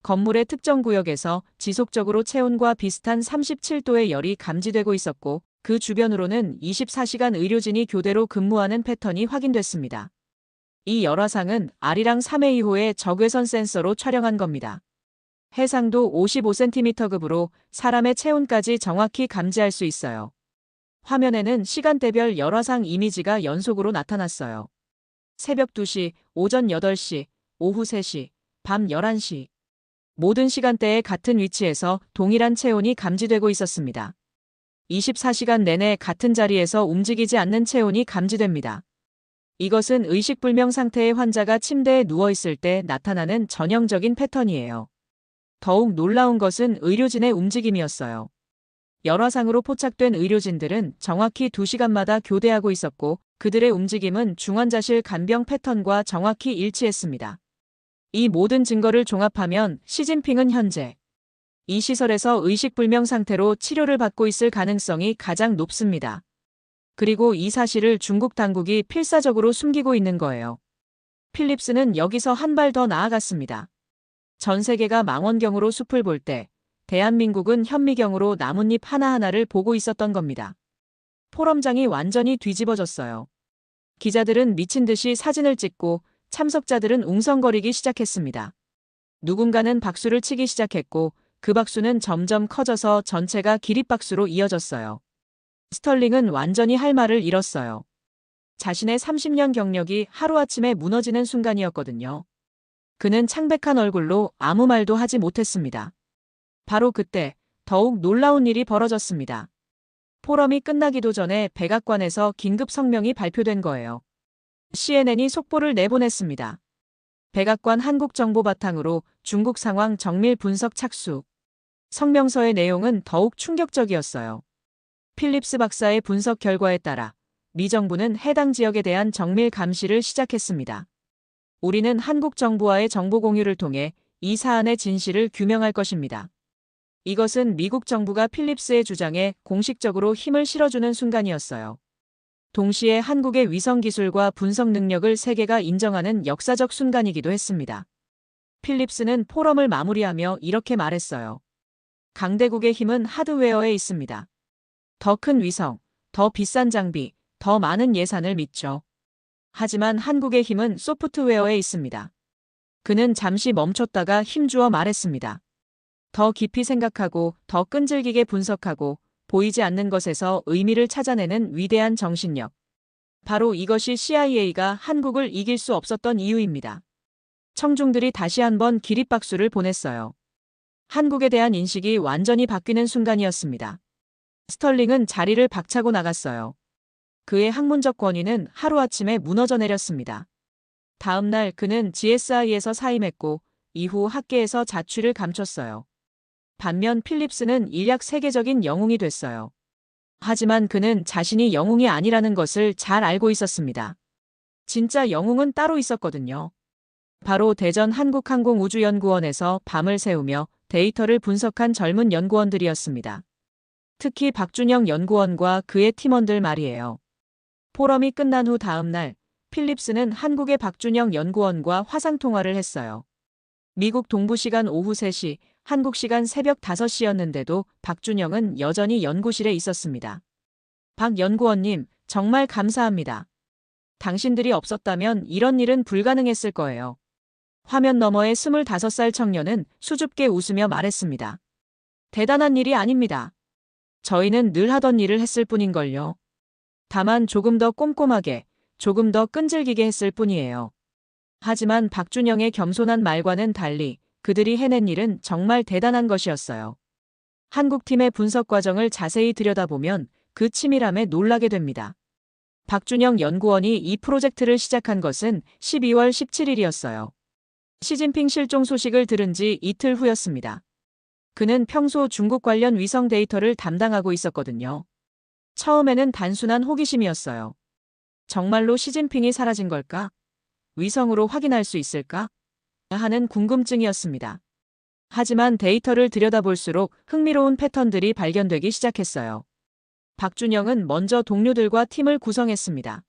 건물의 특정 구역에서 지속적으로 체온과 비슷한 37도의 열이 감지되고 있었고 그 주변으로는 24시간 의료진이 교대로 근무하는 패턴이 확인됐습니다. 이 열화상은 아리랑 3A2호의 적외선 센서로 촬영한 겁니다. 해상도 55cm급으로 사람의 체온까지 정확히 감지할 수 있어요. 화면에는 시간대별 열화상 이미지가 연속으로 나타났어요. 새벽 2시, 오전 8시, 오후 3시, 밤 11시. 모든 시간대에 같은 위치에서 동일한 체온이 감지되고 있었습니다. 24시간 내내 같은 자리에서 움직이지 않는 체온이 감지됩니다. 이것은 의식불명 상태의 환자가 침대에 누워있을 때 나타나는 전형적인 패턴이에요. 더욱 놀라운 것은 의료진의 움직임이었어요. 열화상으로 포착된 의료진들은 정확히 2시간마다 교대하고 있었고 그들의 움직임은 중환자실 간병 패턴과 정확히 일치했습니다. 이 모든 증거를 종합하면 시진핑은 현재 이 시설에서 의식불명 상태로 치료를 받고 있을 가능성이 가장 높습니다. 그리고 이 사실을 중국 당국이 필사적으로 숨기고 있는 거예요. 필립스는 여기서 한 발 더 나아갔습니다. 전 세계가 망원경으로 숲을 볼 때 대한민국은 현미경으로 나뭇잎 하나하나를 보고 있었던 겁니다. 포럼장이 완전히 뒤집어졌어요. 기자들은 미친 듯이 사진을 찍고 참석자들은 웅성거리기 시작했습니다. 누군가는 박수를 치기 시작했고 그 박수는 점점 커져서 전체가 기립박수로 이어졌어요. 스털링은 완전히 할 말을 잃었어요. 자신의 30년 경력이 하루아침에 무너지는 순간이었거든요. 그는 창백한 얼굴로 아무 말도 하지 못했습니다. 바로 그때 더욱 놀라운 일이 벌어졌습니다. 포럼이 끝나기도 전에 백악관에서 긴급 성명이 발표된 거예요. CNN이 속보를 내보냈습니다. 백악관 한국정보 바탕으로 중국 상황 정밀 분석 착수. 성명서의 내용은 더욱 충격적이었어요. 필립스 박사의 분석 결과에 따라 미 정부는 해당 지역에 대한 정밀 감시를 시작했습니다. 우리는 한국 정부와의 정보 공유를 통해 이 사안의 진실을 규명할 것입니다. 이것은 미국 정부가 필립스의 주장에 공식적으로 힘을 실어주는 순간이었어요. 동시에 한국의 위성 기술과 분석 능력을 세계가 인정하는 역사적 순간이기도 했습니다. 필립스는 포럼을 마무리하며 이렇게 말했어요. 강대국의 힘은 하드웨어에 있습니다. 더 큰 위성, 더 비싼 장비, 더 많은 예산을 믿죠. 하지만 한국의 힘은 소프트웨어에 있습니다. 그는 잠시 멈췄다가 힘주어 말했습니다. 더 깊이 생각하고 더 끈질기게 분석하고 보이지 않는 것에서 의미를 찾아내는 위대한 정신력. 바로 이것이 CIA가 한국을 이길 수 없었던 이유입니다. 청중들이 다시 한번 기립박수를 보냈어요. 한국에 대한 인식이 완전히 바뀌는 순간이었습니다. 스털링은 자리를 박차고 나갔어요. 그의 학문적 권위는 하루아침에 무너져 내렸습니다. 다음 날 그는 GSI에서 사임했고 이후 학계에서 자취를 감췄어요. 반면 필립스는 일약 세계적인 영웅이 됐어요. 하지만 그는 자신이 영웅이 아니라는 것을 잘 알고 있었습니다. 진짜 영웅은 따로 있었거든요. 바로 대전 한국항공우주연구원에서 밤을 새우며 데이터를 분석한 젊은 연구원들이었습니다. 특히 박준영 연구원과 그의 팀원들 말이에요. 포럼이 끝난 후 다음 날 필립스는 한국의 박준영 연구원과 화상통화를 했어요. 미국 동부시간 오후 3시, 한국시간 새벽 5시였는데도 박준영은 여전히 연구실에 있었습니다. 박 연구원님, 정말 감사합니다. 당신들이 없었다면 이런 일은 불가능했을 거예요. 화면 너머의 25살 청년은 수줍게 웃으며 말했습니다. 대단한 일이 아닙니다. 저희는 늘 하던 일을 했을 뿐인걸요. 다만 조금 더 꼼꼼하게, 조금 더 끈질기게 했을 뿐이에요. 하지만 박준영의 겸손한 말과는 달리 그들이 해낸 일은 정말 대단한 것이었어요. 한국팀의 분석 과정을 자세히 들여다보면 그 치밀함에 놀라게 됩니다. 박준영 연구원이 이 프로젝트를 시작한 것은 12월 17일이었어요. 시진핑 실종 소식을 들은 지 이틀 후였습니다. 그는 평소 중국 관련 위성 데이터를 담당하고 있었거든요. 처음에는 단순한 호기심이었어요. 정말로 시진핑이 사라진 걸까? 위성으로 확인할 수 있을까? 하는 궁금증이었습니다. 하지만 데이터를 들여다볼수록 흥미로운 패턴들이 발견되기 시작했어요. 박준영은 먼저 동료들과 팀을 구성했습니다.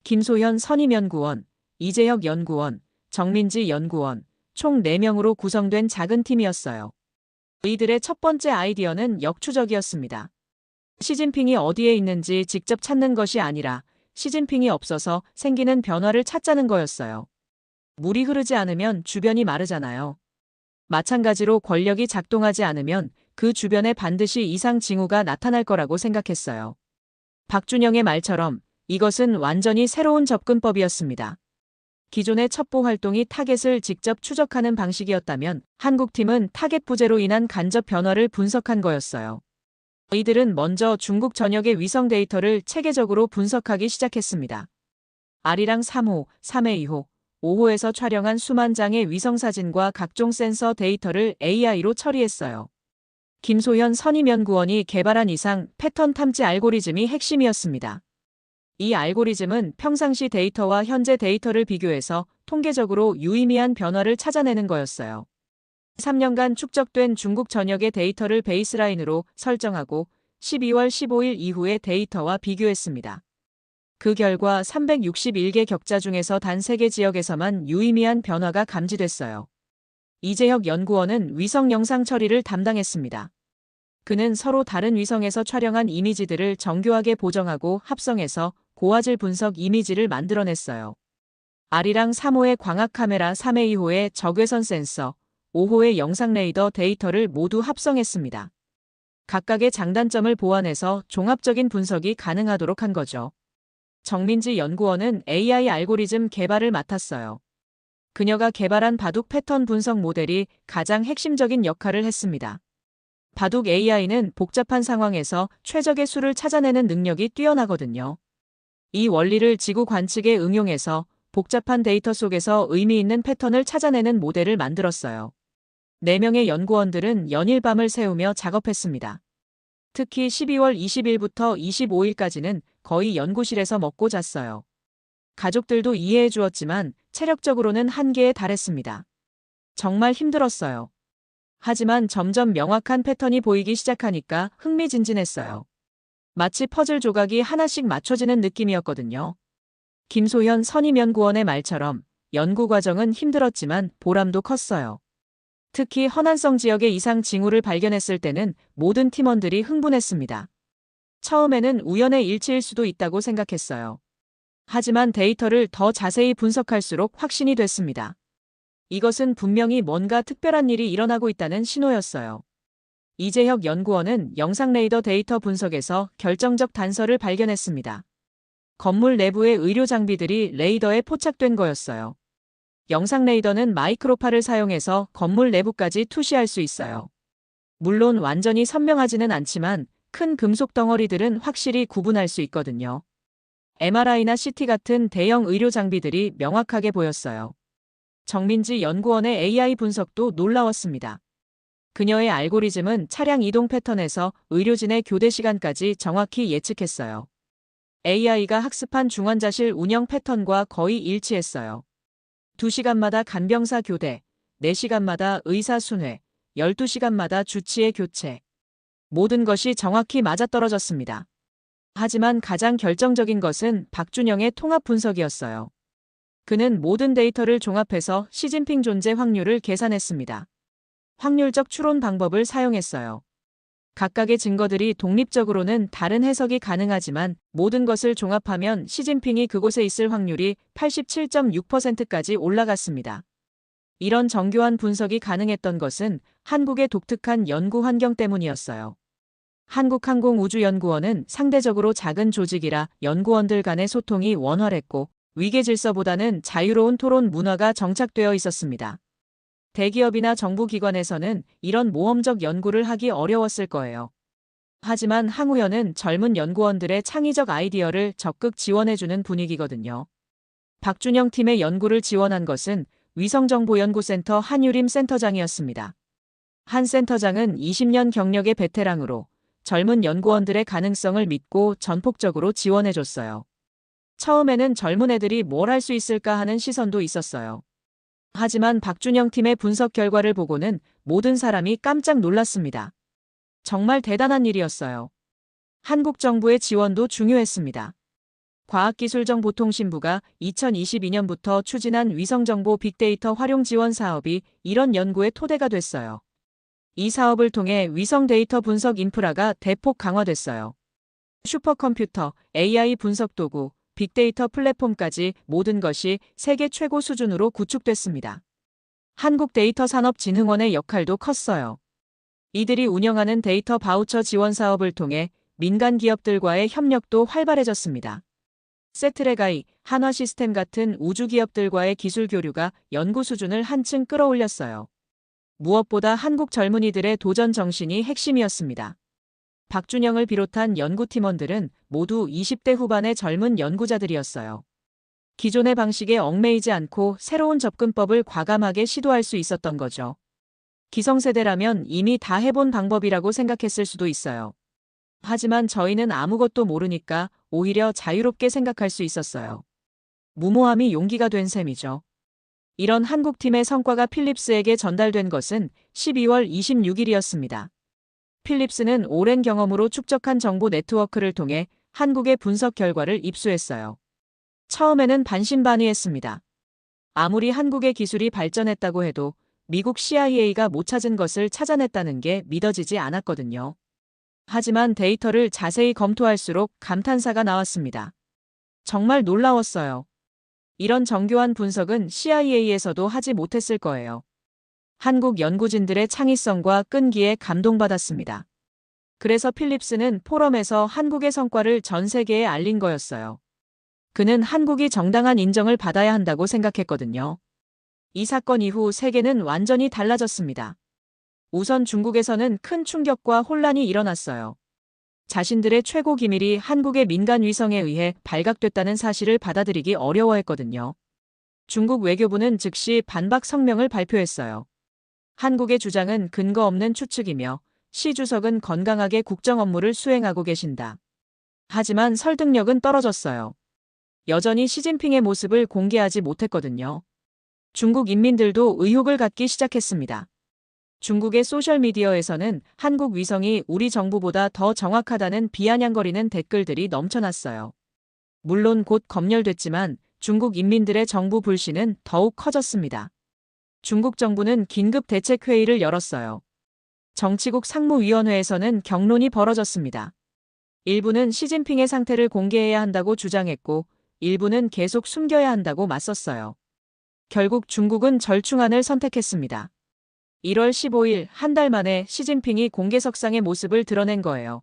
김소현 선임연구원, 이재혁 연구원, 정민지 연구원, 총 4명으로 구성된 작은 팀이었어요. 이들의 첫 번째 아이디어는 역추적이었습니다. 시진핑이 어디에 있는지 직접 찾는 것이 아니라 시진핑이 없어서 생기는 변화를 찾자는 거였어요. 물이 흐르지 않으면 주변이 마르잖아요. 마찬가지로 권력이 작동하지 않으면 그 주변에 반드시 이상 징후가 나타날 거라고 생각했어요. 박준영의 말처럼 이것은 완전히 새로운 접근법이었습니다. 기존의 첩보 활동이 타겟을 직접 추적하는 방식이었다면 한국팀은 타겟 부재로 인한 간접 변화를 분석한 거였어요. 이들은 먼저 중국 전역의 위성 데이터를 체계적으로 분석하기 시작했습니다. 아리랑 3호, 3회 2호, 5호에서 촬영한 수만 장의 위성사진과 각종 센서 데이터를 AI로 처리했어요. 김소현 선임연구원이 개발한 이상 패턴 탐지 알고리즘이 핵심이었습니다. 이 알고리즘은 평상시 데이터와 현재 데이터를 비교해서 통계적으로 유의미한 변화를 찾아내는 거였어요. 3년간 축적된 중국 전역의 데이터를 베이스라인으로 설정하고 12월 15일 이후의 데이터와 비교했습니다. 그 결과 361개 격자 중에서 단 3개 지역에서만 유의미한 변화가 감지됐어요. 이재혁 연구원은 위성 영상 처리를 담당했습니다. 그는 서로 다른 위성에서 촬영한 이미지들을 정교하게 보정하고 합성해서 고화질 분석 이미지를 만들어냈어요. 아리랑 3호의 광학 카메라, 3회 2호의 적외선 센서, 5호의 영상 레이더 데이터를 모두 합성했습니다. 각각의 장단점을 보완해서 종합적인 분석이 가능하도록 한 거죠. 정민지 연구원은 AI 알고리즘 개발을 맡았어요. 그녀가 개발한 바둑 패턴 분석 모델이 가장 핵심적인 역할을 했습니다. 바둑 AI는 복잡한 상황에서 최적의 수를 찾아내는 능력이 뛰어나거든요. 이 원리를 지구 관측에 응용해서 복잡한 데이터 속에서 의미 있는 패턴을 찾아내는 모델을 만들었어요. 4명의 연구원들은 연일 밤을 새우며 작업했습니다. 특히 12월 20일부터 25일까지는 거의 연구실에서 먹고 잤어요. 가족들도 이해해 주었지만 체력적으로는 한계에 달했습니다. 정말 힘들었어요. 하지만 점점 명확한 패턴이 보이기 시작하니까 흥미진진했어요. 마치 퍼즐 조각이 하나씩 맞춰지는 느낌이었거든요. 김소현 선임연구원의 말처럼 연구 과정은 힘들었지만 보람도 컸어요. 특히 허난성 지역의 이상 징후를 발견했을 때는 모든 팀원들이 흥분했습니다. 처음에는 우연의 일치일 수도 있다고 생각했어요. 하지만 데이터를 더 자세히 분석할수록 확신이 됐습니다. 이것은 분명히 뭔가 특별한 일이 일어나고 있다는 신호였어요. 이재혁 연구원은 영상 레이더 데이터 분석에서 결정적 단서를 발견했습니다. 건물 내부의 의료 장비들이 레이더에 포착된 거였어요. 영상 레이더는 마이크로파를 사용해서 건물 내부까지 투시할 수 있어요. 물론 완전히 선명하지는 않지만 큰 금속 덩어리들은 확실히 구분할 수 있거든요. MRI나 CT 같은 대형 의료 장비들이 명확하게 보였어요. 정민지 연구원의 AI 분석도 놀라웠습니다. 그녀의 알고리즘은 차량 이동 패턴에서 의료진의 교대 시간까지 정확히 예측했어요. AI가 학습한 중환자실 운영 패턴과 거의 일치했어요. 2시간마다 간병사 교대, 4시간마다 의사 순회, 12시간마다 주치의 교체. 모든 것이 정확히 맞아떨어졌습니다. 하지만 가장 결정적인 것은 박준영의 통합 분석이었어요. 그는 모든 데이터를 종합해서 시진핑 존재 확률을 계산했습니다. 확률적 추론 방법을 사용했어요. 각각의 증거들이 독립적으로는 다른 해석이 가능하지만 모든 것을 종합하면 시진핑이 그곳에 있을 확률이 87.6%까지 올라갔습니다. 이런 정교한 분석이 가능했던 것은 한국의 독특한 연구 환경 때문이었어요. 한국항공우주연구원은 상대적으로 작은 조직이라 연구원들 간의 소통이 원활했고 위계 질서보다는 자유로운 토론 문화가 정착되어 있었습니다. 대기업이나 정부기관에서는 이런 모험적 연구를 하기 어려웠을 거예요. 하지만 항우연은 젊은 연구원들의 창의적 아이디어를 적극 지원해주는 분위기거든요. 박준영 팀의 연구를 지원한 것은 위성정보연구센터 한유림 센터장이었습니다. 한 센터장은 20년 경력의 베테랑으로 젊은 연구원들의 가능성을 믿고 전폭적으로 지원해줬어요. 처음에는 젊은 애들이 뭘 할 수 있을까 하는 시선도 있었어요. 하지만 박준영 팀의 분석 결과를 보고는 모든 사람이 깜짝 놀랐습니다. 정말 대단한 일이었어요. 한국 정부의 지원도 중요했습니다. 과학기술정보통신부가 2022년부터 추진한 위성정보 빅데이터 활용 지원 사업이 이런 연구의 토대가 됐어요. 이 사업을 통해 위성 데이터 분석 인프라가 대폭 강화됐어요. 슈퍼컴퓨터, AI 분석 도구, 빅데이터 플랫폼까지 모든 것이 세계 최고 수준으로 구축됐습니다. 한국데이터산업진흥원의 역할도 컸어요. 이들이 운영하는 데이터 바우처 지원 사업을 통해 민간 기업들과의 협력도 활발해졌습니다. 세트레가이, 한화시스템 같은 우주 기업들과의 기술 교류가 연구 수준을 한층 끌어올렸어요. 무엇보다 한국 젊은이들의 도전 정신이 핵심이었습니다. 박준영을 비롯한 연구팀원들은 모두 20대 후반의 젊은 연구자들이었어요. 기존의 방식에 얽매이지 않고 새로운 접근법을 과감하게 시도할 수 있었던 거죠. 기성세대라면 이미 다 해본 방법이라고 생각했을 수도 있어요. 하지만 저희는 아무것도 모르니까 오히려 자유롭게 생각할 수 있었어요. 무모함이 용기가 된 셈이죠. 이런 한국팀의 성과가 필립스에게 전달된 것은 12월 26일이었습니다. 필립스는 오랜 경험으로 축적한 정보 네트워크를 통해 한국의 분석 결과를 입수했어요. 처음에는 반신반의했습니다. 아무리 한국의 기술이 발전했다고 해도 미국 CIA가 못 찾은 것을 찾아냈다는 게 믿어지지 않았거든요. 하지만 데이터를 자세히 검토할수록 감탄사가 나왔습니다. 정말 놀라웠어요. 이런 정교한 분석은 CIA에서도 하지 못했을 거예요. 한국 연구진들의 창의성과 끈기에 감동받았습니다. 그래서 필립스는 포럼에서 한국의 성과를 전 세계에 알린 거였어요. 그는 한국이 정당한 인정을 받아야 한다고 생각했거든요. 이 사건 이후 세계는 완전히 달라졌습니다. 우선 중국에서는 큰 충격과 혼란이 일어났어요. 자신들의 최고 기밀이 한국의 민간 위성에 의해 발각됐다는 사실을 받아들이기 어려워했거든요. 중국 외교부는 즉시 반박 성명을 발표했어요. 한국의 주장은 근거 없는 추측이며 시 주석은 건강하게 국정 업무를 수행하고 계신다. 하지만 설득력은 떨어졌어요. 여전히 시진핑의 모습을 공개하지 못했거든요. 중국 인민들도 의혹을 갖기 시작했습니다. 중국의 소셜미디어에서는 한국 위성이 우리 정부보다 더 정확하다는 비아냥거리는 댓글들이 넘쳐났어요. 물론 곧 검열됐지만 중국 인민들의 정부 불신은 더욱 커졌습니다. 중국 정부는 긴급 대책회의를 열었어요. 정치국 상무위원회에서는 격론이 벌어졌습니다. 일부는 시진핑의 상태를 공개해야 한다고 주장했고, 일부는 계속 숨겨야 한다고 맞섰어요. 결국 중국은 절충안을 선택했습니다. 1월 15일 한 달 만에 시진핑이 공개석상의 모습을 드러낸 거예요.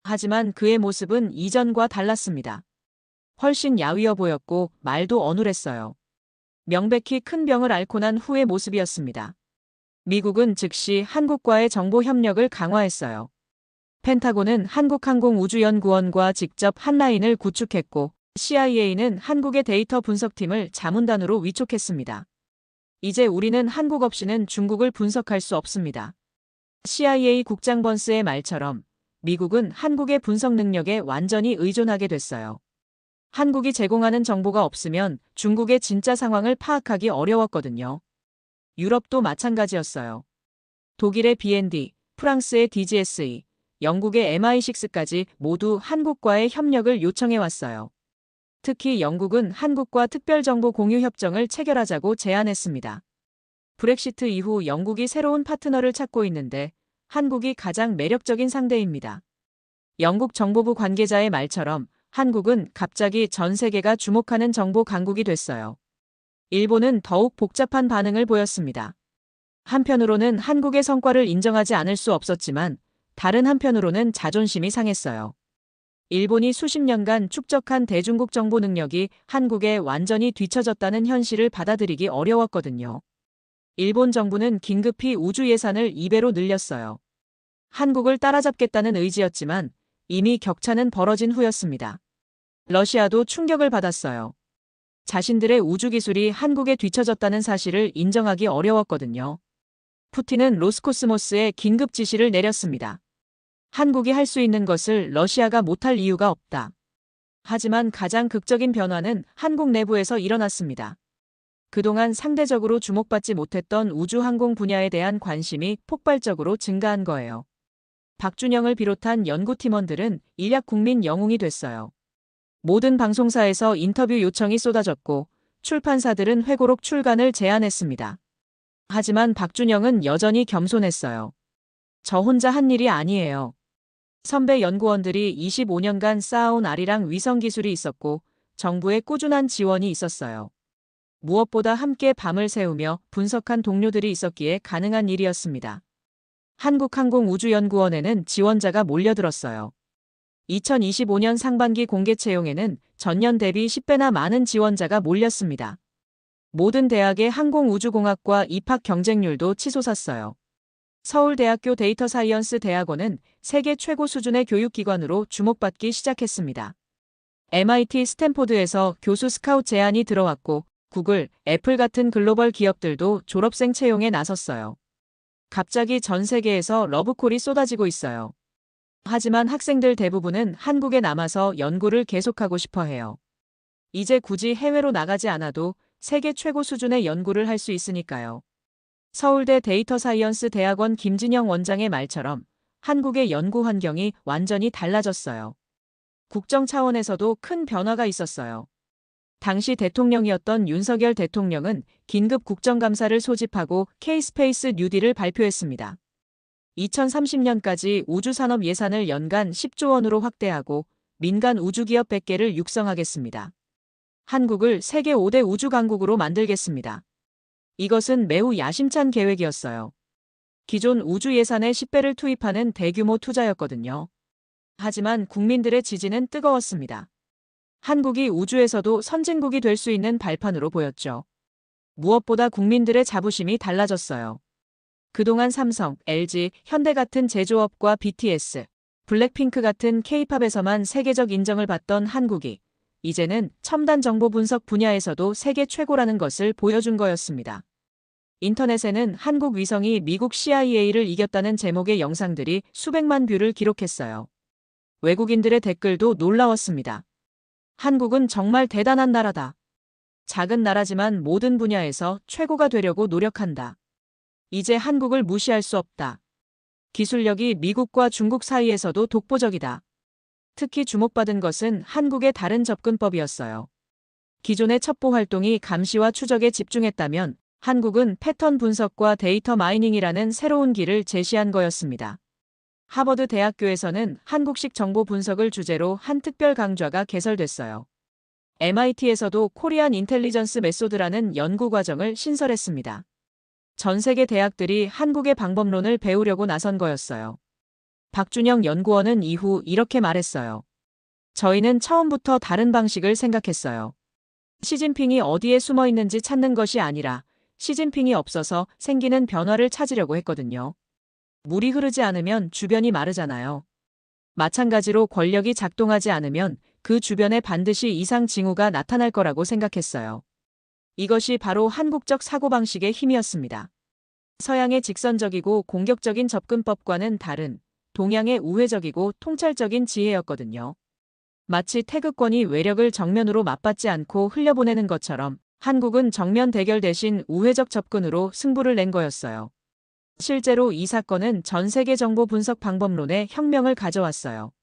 하지만 그의 모습은 이전과 달랐습니다. 훨씬 야위어 보였고 말도 어눌했어요. 명백히 큰 병을 앓고 난 후의 모습이었습니다. 미국은 즉시 한국과의 정보 협력을 강화했어요. 펜타곤은 한국항공우주연구원과 직접 한라인을 구축했고, CIA는 한국의 데이터 분석팀을 자문단으로 위촉했습니다. 이제 우리는 한국 없이는 중국을 분석할 수 없습니다. CIA 국장 번스의 말처럼 미국은 한국의 분석 능력에 완전히 의존하게 됐어요. 한국이 제공하는 정보가 없으면 중국의 진짜 상황을 파악하기 어려웠거든요. 유럽도 마찬가지였어요. 독일의 BND, 프랑스의 DGSE, 영국의 MI6까지 모두 한국과의 협력을 요청해왔어요. 특히 영국은 한국과 특별정보 공유 협정을 체결하자고 제안했습니다. 브렉시트 이후 영국이 새로운 파트너를 찾고 있는데 한국이 가장 매력적인 상대입니다. 영국 정보부 관계자의 말처럼 한국은 갑자기 전 세계가 주목하는 정보 강국이 됐어요. 일본은 더욱 복잡한 반응을 보였습니다. 한편으로는 한국의 성과를 인정하지 않을 수 없었지만 다른 한편으로는 자존심이 상했어요. 일본이 수십 년간 축적한 대중국 정보 능력이 한국에 완전히 뒤처졌다는 현실을 받아들이기 어려웠거든요. 일본 정부는 긴급히 우주 예산을 2배로 늘렸어요. 한국을 따라잡겠다는 의지였지만 이미 격차는 벌어진 후였습니다. 러시아도 충격을 받았어요. 자신들의 우주 기술이 한국에 뒤처졌다는 사실을 인정하기 어려웠거든요. 푸틴은 로스코스모스에 긴급 지시를 내렸습니다. 한국이 할 수 있는 것을 러시아가 못할 이유가 없다. 하지만 가장 극적인 변화는 한국 내부에서 일어났습니다. 그동안 상대적으로 주목받지 못했던 우주항공 분야에 대한 관심이 폭발적으로 증가한 거예요. 박준영을 비롯한 연구팀원들은 일약 국민 영웅이 됐어요. 모든 방송사에서 인터뷰 요청이 쏟아졌고 출판사들은 회고록 출간을 제안했습니다. 하지만 박준영은 여전히 겸손했어요. 저 혼자 한 일이 아니에요. 선배 연구원들이 25년간 쌓아온 아리랑 위성 기술이 있었고 정부의 꾸준한 지원이 있었어요. 무엇보다 함께 밤을 새우며 분석한 동료들이 있었기에 가능한 일이었습니다. 한국항공우주연구원에는 지원자가 몰려들었어요. 2025년 상반기 공개 채용에는 전년 대비 10배나 많은 지원자가 몰렸습니다. 모든 대학의 항공우주공학과 입학 경쟁률도 치솟았어요. 서울대학교 데이터사이언스 대학원은 세계 최고 수준의 교육기관으로 주목받기 시작했습니다. MIT 스탠포드에서 교수 스카웃 제안이 들어왔고 구글, 애플 같은 글로벌 기업들도 졸업생 채용에 나섰어요. 갑자기 전 세계에서 러브콜이 쏟아지고 있어요. 하지만 학생들 대부분은 한국에 남아서 연구를 계속하고 싶어 해요. 이제 굳이 해외로 나가지 않아도 세계 최고 수준의 연구를 할 수 있으니까요. 서울대 데이터사이언스 대학원 김진영 원장의 말처럼 한국의 연구 환경이 완전히 달라졌어요. 국정 차원에서도 큰 변화가 있었어요. 당시 대통령이었던 윤석열 대통령은 긴급 국정감사를 소집하고 K-스페이스 뉴딜을 발표했습니다. 2030년까지 우주산업 예산을 연간 10조 원으로 확대하고 민간 우주기업 100개를 육성하겠습니다. 한국을 세계 5대 우주 강국으로 만들겠습니다. 이것은 매우 야심찬 계획이었어요. 기존 우주 예산의 10배를 투입하는 대규모 투자였거든요. 하지만 국민들의 지지는 뜨거웠습니다. 한국이 우주에서도 선진국이 될 수 있는 발판으로 보였죠. 무엇보다 국민들의 자부심이 달라졌어요. 그동안 삼성, LG, 현대 같은 제조업과 BTS, 블랙핑크 같은 K-팝에서만 세계적 인정을 받던 한국이 이제는 첨단 정보 분석 분야에서도 세계 최고라는 것을 보여준 거였습니다. 인터넷에는 한국 위성이 미국 CIA를 이겼다는 제목의 영상들이 수백만 뷰를 기록했어요. 외국인들의 댓글도 놀라웠습니다. 한국은 정말 대단한 나라다. 작은 나라지만 모든 분야에서 최고가 되려고 노력한다. 이제 한국을 무시할 수 없다. 기술력이 미국과 중국 사이에서도 독보적이다. 특히 주목받은 것은 한국의 다른 접근법이었어요. 기존의 첩보 활동이 감시와 추적에 집중했다면 한국은 패턴 분석과 데이터 마이닝이라는 새로운 길을 제시한 거였습니다. 하버드 대학교에서는 한국식 정보 분석을 주제로 한 특별 강좌가 개설됐어요. MIT에서도 코리안 인텔리전스 메소드라는 연구 과정을 신설했습니다. 전 세계 대학들이 한국의 방법론을 배우려고 나선 거였어요. 박준영 연구원은 이후 이렇게 말했어요. 저희는 처음부터 다른 방식을 생각했어요. 시진핑이 어디에 숨어 있는지 찾는 것이 아니라 시진핑이 없어서 생기는 변화를 찾으려고 했거든요. 물이 흐르지 않으면 주변이 마르잖아요. 마찬가지로 권력이 작동하지 않으면 그 주변에 반드시 이상 징후가 나타날 거라고 생각했어요. 이것이 바로 한국적 사고방식의 힘이었습니다. 서양의 직선적이고 공격적인 접근법과는 다른 동양의 우회적이고 통찰적인 지혜였거든요. 마치 태극권이 외력을 정면으로 맞받지 않고 흘려보내는 것처럼 한국은 정면 대결 대신 우회적 접근으로 승부를 낸 거였어요. 실제로 이 사건은 전 세계 정보 분석 방법론에 혁명을 가져왔어요.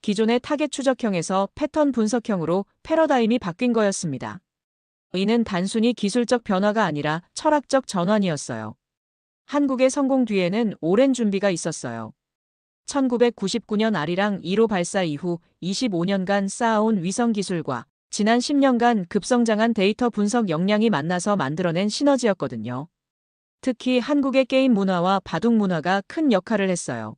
기존의 타겟 추적형에서 패턴 분석형으로 패러다임이 바뀐 거였습니다. 이는 단순히 기술적 변화가 아니라 철학적 전환이었어요. 한국의 성공 뒤에는 오랜 준비가 있었어요. 1999년 아리랑 1호 발사 이후 25년간 쌓아온 위성 기술과 지난 10년간 급성장한 데이터 분석 역량이 만나서 만들어낸 시너지였거든요. 특히 한국의 게임 문화와 바둑 문화가 큰 역할을 했어요.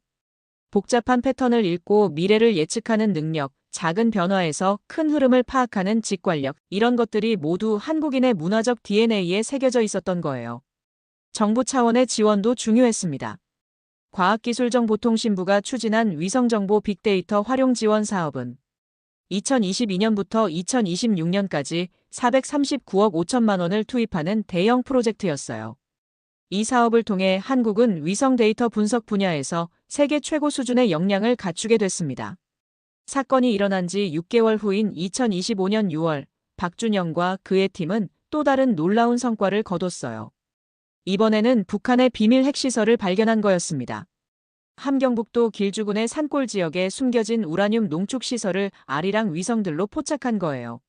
복잡한 패턴을 읽고 미래를 예측하는 능력, 작은 변화에서 큰 흐름을 파악하는 직관력, 이런 것들이 모두 한국인의 문화적 DNA에 새겨져 있었던 거예요. 정부 차원의 지원도 중요했습니다. 과학기술정보통신부가 추진한 위성정보 빅데이터 활용 지원 사업은 2022년부터 2026년까지 439억 5천만 원을 투입하는 대형 프로젝트였어요. 이 사업을 통해 한국은 위성 데이터 분석 분야에서 세계 최고 수준의 역량을 갖추게 됐습니다. 사건이 일어난 지 6개월 후인 2025년 6월, 박준영과 그의 팀은 또 다른 놀라운 성과를 거뒀어요. 이번에는 북한의 비밀 핵시설을 발견한 거였습니다. 함경북도 길주군의 산골 지역에 숨겨진 우라늄 농축 시설을 아리랑 위성들로 포착한 거예요.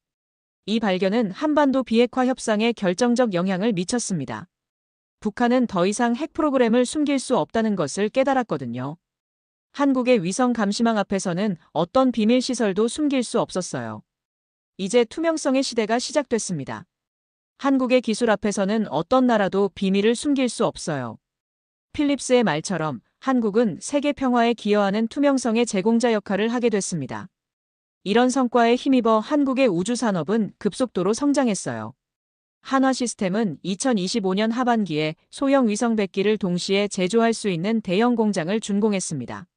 이 발견은 한반도 비핵화 협상에 결정적 영향을 미쳤습니다. 북한은 더 이상 핵 프로그램을 숨길 수 없다는 것을 깨달았거든요. 한국의 위성 감시망 앞에서는 어떤 비밀 시설도 숨길 수 없었어요. 이제 투명성의 시대가 시작됐습니다. 한국의 기술 앞에서는 어떤 나라도 비밀을 숨길 수 없어요. 필립스의 말처럼 한국은 세계 평화에 기여하는 투명성의 제공자 역할을 하게 됐습니다. 이런 성과에 힘입어 한국의 우주산업은 급속도로 성장했어요. 한화시스템은 2025년 하반기에 소형 위성 100기를 동시에 제조할 수 있는 대형 공장을 준공했습니다.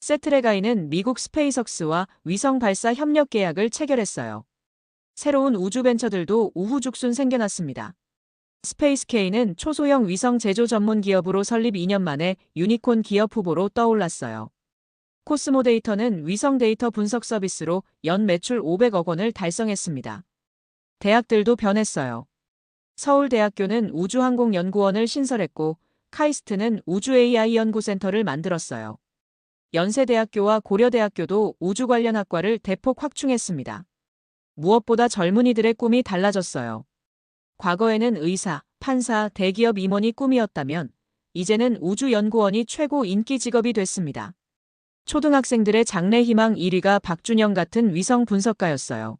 세트레가이는 미국 스페이석스와 위성 발사 협력 계약을 체결했어요. 새로운 우주 벤처들도 우후죽순 생겨났습니다. 스페이스K는 초소형 위성 제조 전문 기업으로 설립 2년 만에 유니콘 기업 후보로 떠올랐어요. 코스모데이터는 위성 데이터 분석 서비스로 연 매출 500억 원을 달성했습니다. 대학들도 변했어요. 서울대학교는 우주항공연구원을 신설했고 카이스트는 우주 AI 연구센터를 만들었어요. 연세대학교와 고려대학교도 우주 관련 학과를 대폭 확충했습니다. 무엇보다 젊은이들의 꿈이 달라졌어요. 과거에는 의사, 판사, 대기업 임원이 꿈이었다면 이제는 우주연구원이 최고 인기 직업이 됐습니다. 초등학생들의 장래 희망 1위가 박준영 같은 위성 분석가였어요.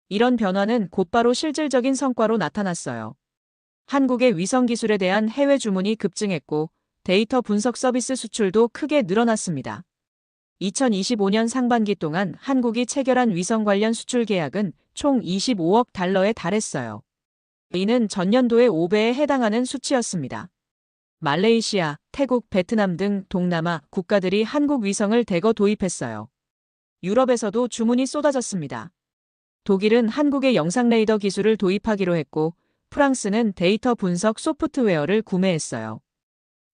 이런 변화는 곧바로 실질적인 성과로 나타났어요. 한국의 위성 기술에 대한 해외 주문이 급증했고 데이터 분석 서비스 수출도 크게 늘어났습니다. 2025년 상반기 동안 한국이 체결한 위성 관련 수출 계약은 총 25억 달러에 달했어요. 이는 전년도의 5배에 해당하는 수치였습니다. 말레이시아, 태국, 베트남 등 동남아 국가들이 한국 위성을 대거 도입했어요. 유럽에서도 주문이 쏟아졌습니다. 독일은 한국의 영상 레이더 기술을 도입하기로 했고 프랑스는 데이터 분석 소프트웨어를 구매했어요.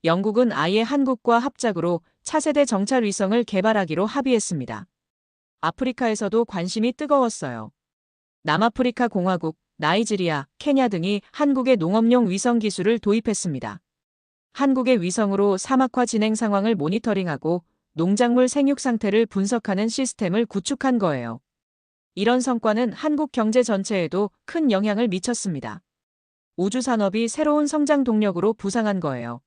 영국은 아예 한국과 합작으로 차세대 정찰 위성을 개발하기로 합의했습니다. 아프리카에서도 관심이 뜨거웠어요. 남아프리카 공화국, 나이지리아, 케냐 등이 한국의 농업용 위성 기술을 도입했습니다. 한국의 위성으로 사막화 진행 상황을 모니터링하고 농작물 생육 상태를 분석하는 시스템을 구축한 거예요. 이런 성과는 한국 경제 전체에도 큰 영향을 미쳤습니다. 우주산업이 새로운 성장 동력으로 부상한 거예요.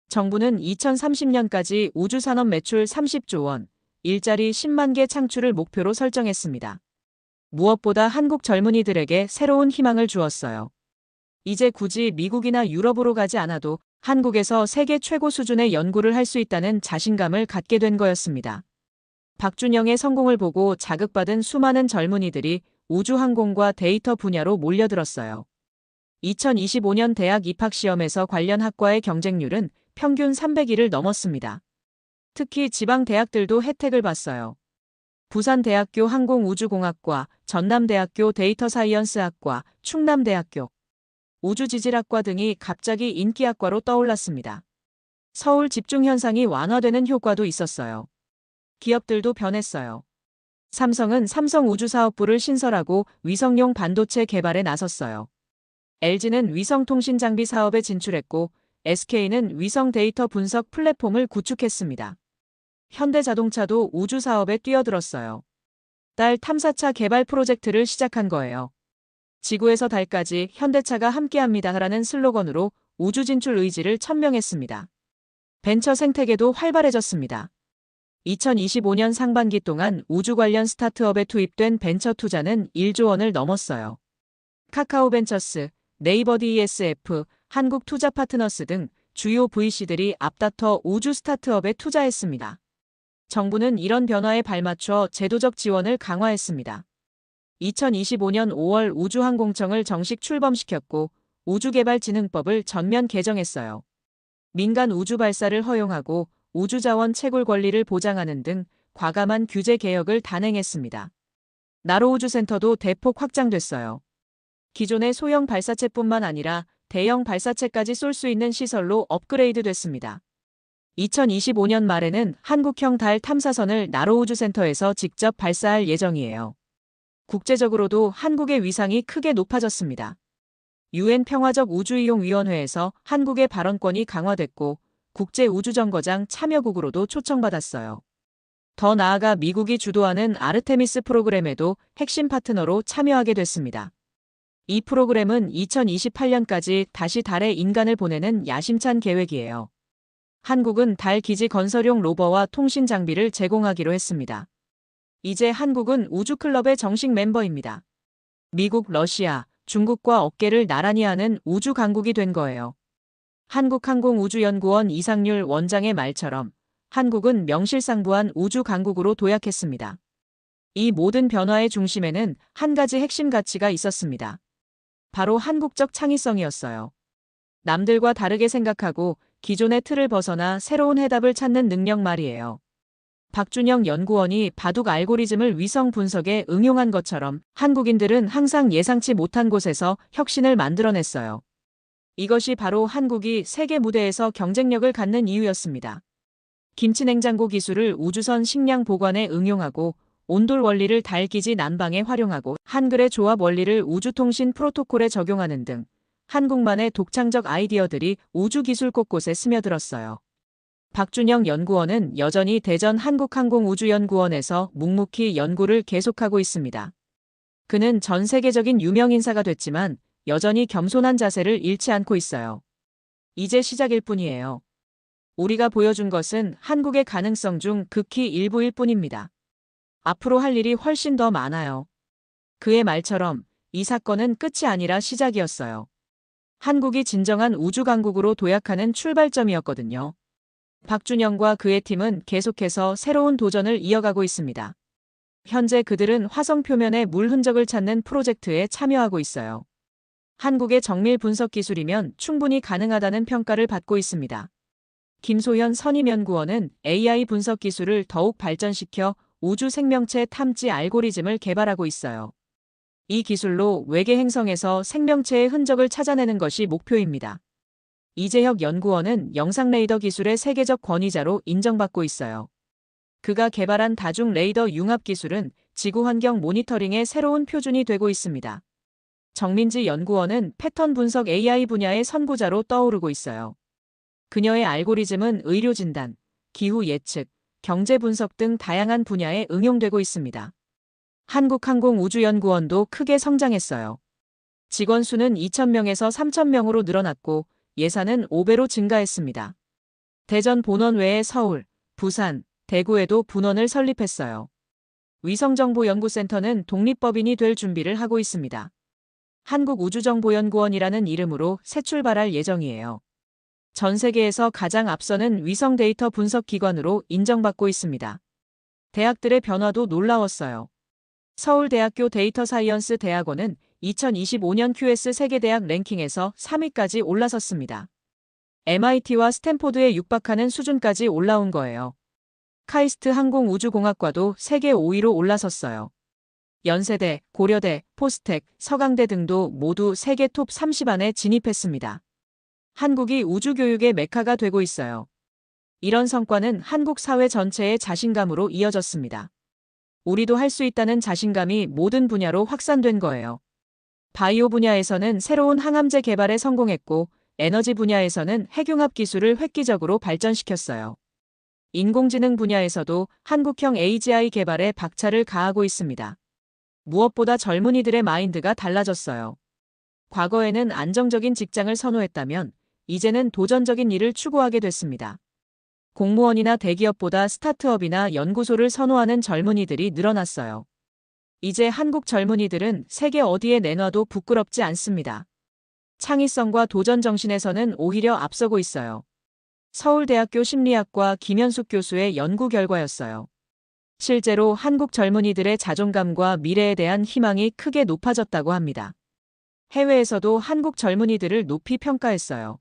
정부는 2030년까지 우주산업 매출 30조 원, 일자리 10만 개 창출을 목표로 설정했습니다. 무엇보다 한국 젊은이들에게 새로운 희망을 주었어요. 이제 굳이 미국이나 유럽으로 가지 않아도 한국에서 세계 최고 수준의 연구를 할 수 있다는 자신감을 갖게 된 거였습니다. 박준영의 성공을 보고 자극받은 수많은 젊은이들이 우주항공과 데이터 분야로 몰려들었어요. 2025년 대학 입학시험에서 관련 학과의 경쟁률은 평균 300위를 넘었습니다. 특히 지방 대학들도 혜택을 봤어요. 부산대학교 항공우주공학과, 전남대학교 데이터사이언스학과, 충남대학교 우주지질학과 등이 갑자기 인기학과로 떠올랐습니다. 서울 집중 현상이 완화되는 효과도 있었어요. 기업들도 변했어요. 삼성은 삼성우주사업부를 신설하고 위성용 반도체 개발에 나섰어요. LG는 위성통신 장비 사업에 진출했고 SK는 위성 데이터 분석 플랫폼을 구축했습니다. 현대자동차도 우주 사업에 뛰어들었어요. 달 탐사차 개발 프로젝트를 시작한 거예요. 지구에서 달까지 현대차가 함께합니다라는 슬로건으로 우주 진출 의지를 천명했습니다. 벤처 생태계도 활발해졌습니다. 2025년 상반기 동안 우주 관련 스타트업에 투입된 벤처 투자는 1조 원을 넘었어요. 카카오벤처스, 네이버 DESF, 한국투자파트너스 등 주요 VC들이 앞다퉈 우주 스타트업에 투자했습니다. 정부는 이런 변화에 발맞춰 제도적 지원을 강화했습니다. 2025년 5월 우주항공청을 정식 출범시켰고 우주개발진흥법을 전면 개정했어요. 민간 우주 발사를 허용하고 우주자원 채굴 권리를 보장하는 등 과감한 규제 개혁을 단행했습니다. 나로우주센터도 대폭 확장됐어요. 기존의 소형 발사체뿐만 아니라 대형 발사체까지 쏠 수 있는 시설로 업그레이드 됐습니다. 2025년 말에는 한국형 달 탐사선을 나로우주센터에서 직접 발사할 예정이에요. 국제적으로도 한국의 위상이 크게 높아졌습니다. UN 평화적 우주이용위원회에서 한국의 발언권이 강화됐고 국제우주정거장 참여국으로도 초청받았어요. 더 나아가 미국이 주도하는 아르테미스 프로그램에도 핵심 파트너로 참여하게 됐습니다. 이 프로그램은 2028년까지 다시 달에 인간을 보내는 야심찬 계획이에요. 한국은 달 기지 건설용 로버와 통신 장비를 제공하기로 했습니다. 이제 한국은 우주클럽의 정식 멤버입니다. 미국, 러시아, 중국과 어깨를 나란히 하는 우주 강국이 된 거예요. 한국항공우주연구원 이상률 원장의 말처럼 한국은 명실상부한 우주 강국으로 도약했습니다. 이 모든 변화의 중심에는 한 가지 핵심 가치가 있었습니다. 바로 한국적 창의성이었어요. 남들과 다르게 생각하고 기존의 틀을 벗어나 새로운 해답을 찾는 능력 말이에요. 박준영 연구원이 바둑 알고리즘을 위성 분석에 응용한 것처럼 한국인들은 항상 예상치 못한 곳에서 혁신을 만들어냈어요. 이것이 바로 한국이 세계 무대에서 경쟁력을 갖는 이유였습니다. 김치냉장고 기술을 우주선 식량 보관에 응용하고 온돌 원리를 달 기지 난방에 활용하고 한글의 조합 원리를 우주통신 프로토콜에 적용하는 등 한국만의 독창적 아이디어들이 우주기술 곳곳에 스며들었어요. 박준영 연구원은 여전히 대전 한국항공우주연구원에서 묵묵히 연구를 계속하고 있습니다. 그는 전 세계적인 유명 인사가 됐지만 여전히 겸손한 자세를 잃지 않고 있어요. 이제 시작일 뿐이에요. 우리가 보여준 것은 한국의 가능성 중 극히 일부일 뿐입니다. 앞으로 할 일이 훨씬 더 많아요. 그의 말처럼 이 사건은 끝이 아니라 시작이었어요. 한국이 진정한 우주 강국으로 도약하는 출발점이었거든요. 박준영과 그의 팀은 계속해서 새로운 도전을 이어가고 있습니다. 현재 그들은 화성 표면의 물 흔적을 찾는 프로젝트에 참여하고 있어요. 한국의 정밀 분석 기술이면 충분히 가능하다는 평가를 받고 있습니다. 김소현 선임연구원은 AI 분석 기술을 더욱 발전시켜 우주 생명체 탐지 알고리즘을 개발하고 있어요. 이 기술로 외계 행성에서 생명체의 흔적을 찾아내는 것이 목표입니다. 이재혁 연구원은 영상 레이더 기술의 세계적 권위자로 인정받고 있어요. 그가 개발한 다중 레이더 융합 기술은 지구 환경 모니터링의 새로운 표준이 되고 있습니다. 정민지 연구원은 패턴 분석 AI 분야의 선구자로 떠오르고 있어요. 그녀의 알고리즘은 의료 진단, 기후 예측, 경제 분석 등 다양한 분야에 응용되고 있습니다. 한국항공우주연구원도 크게 성장했어요. 직원 수는 2,000명에서 3,000명으로 늘어났고 예산은 5배로 증가했습니다. 대전 본원 외에 서울, 부산, 대구에도 분원을 설립했어요. 위성정보연구센터는 독립법인이 될 준비를 하고 있습니다. 한국우주정보연구원이라는 이름으로 새 출발할 예정이에요. 전 세계에서 가장 앞서는 위성 데이터 분석 기관으로 인정받고 있습니다. 대학들의 변화도 놀라웠어요. 서울대학교 데이터 사이언스 대학원은 2025년 QS 세계대학 랭킹에서 3위까지 올라섰습니다. MIT와 스탠포드에 육박하는 수준까지 올라온 거예요. 카이스트 항공우주공학과도 세계 5위로 올라섰어요. 연세대, 고려대, 포스텍, 서강대 등도 모두 세계 톱 30 안에 진입했습니다. 한국이 우주교육의 메카가 되고 있어요. 이런 성과는 한국 사회 전체의 자신감으로 이어졌습니다. 우리도 할 수 있다는 자신감이 모든 분야로 확산된 거예요. 바이오 분야에서는 새로운 항암제 개발에 성공했고 에너지 분야에서는 핵융합 기술을 획기적으로 발전시켰어요. 인공지능 분야에서도 한국형 AGI 개발에 박차를 가하고 있습니다. 무엇보다 젊은이들의 마인드가 달라졌어요. 과거에는 안정적인 직장을 선호했다면 이제는 도전적인 일을 추구하게 됐습니다. 공무원이나 대기업보다 스타트업이나 연구소를 선호하는 젊은이들이 늘어났어요. 이제 한국 젊은이들은 세계 어디에 내놔도 부끄럽지 않습니다. 창의성과 도전 정신에서는 오히려 앞서고 있어요. 서울대학교 심리학과 김현숙 교수의 연구 결과였어요. 실제로 한국 젊은이들의 자존감과 미래에 대한 희망이 크게 높아졌다고 합니다. 해외에서도 한국 젊은이들을 높이 평가했어요.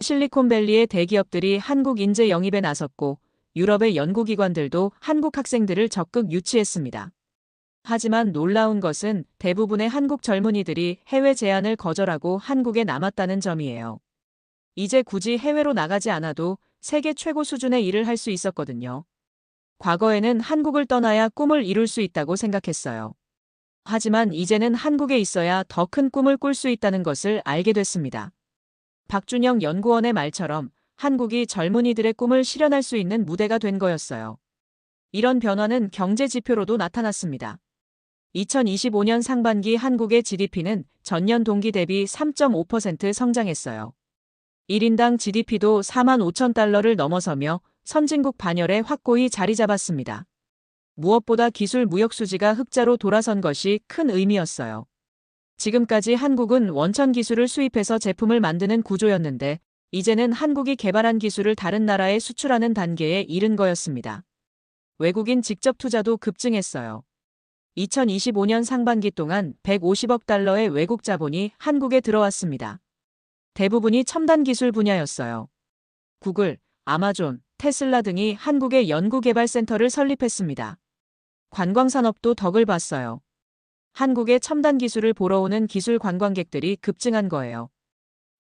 실리콘밸리의 대기업들이 한국 인재 영입에 나섰고 유럽의 연구기관들도 한국 학생들을 적극 유치했습니다. 하지만 놀라운 것은 대부분의 한국 젊은이들이 해외 제안을 거절하고 한국에 남았다는 점이에요. 이제 굳이 해외로 나가지 않아도 세계 최고 수준의 일을 할 수 있었거든요. 과거에는 한국을 떠나야 꿈을 이룰 수 있다고 생각했어요. 하지만 이제는 한국에 있어야 더 큰 꿈을 꿀 수 있다는 것을 알게 됐습니다. 박준영 연구원의 말처럼 한국이 젊은이들의 꿈을 실현할 수 있는 무대가 된 거였어요. 이런 변화는 경제 지표로도 나타났습니다. 2025년 상반기 한국의 GDP는 전년 동기 대비 3.5% 성장했어요. 1인당 GDP도 4만 5천 달러를 넘어서며 선진국 반열에 확고히 자리 잡았습니다. 무엇보다 기술 무역 수지가 흑자로 돌아선 것이 큰 의미였어요. 지금까지 한국은 원천 기술을 수입해서 제품을 만드는 구조였는데 이제는 한국이 개발한 기술을 다른 나라에 수출하는 단계에 이른 거였습니다. 외국인 직접 투자도 급증했어요. 2025년 상반기 동안 150억 달러의 외국 자본이 한국에 들어왔습니다. 대부분이 첨단 기술 분야였어요. 구글, 아마존, 테슬라 등이 한국에 연구개발센터를 설립했습니다. 관광산업도 덕을 봤어요. 한국의 첨단 기술을 보러 오는 기술 관광객들이 급증한 거예요.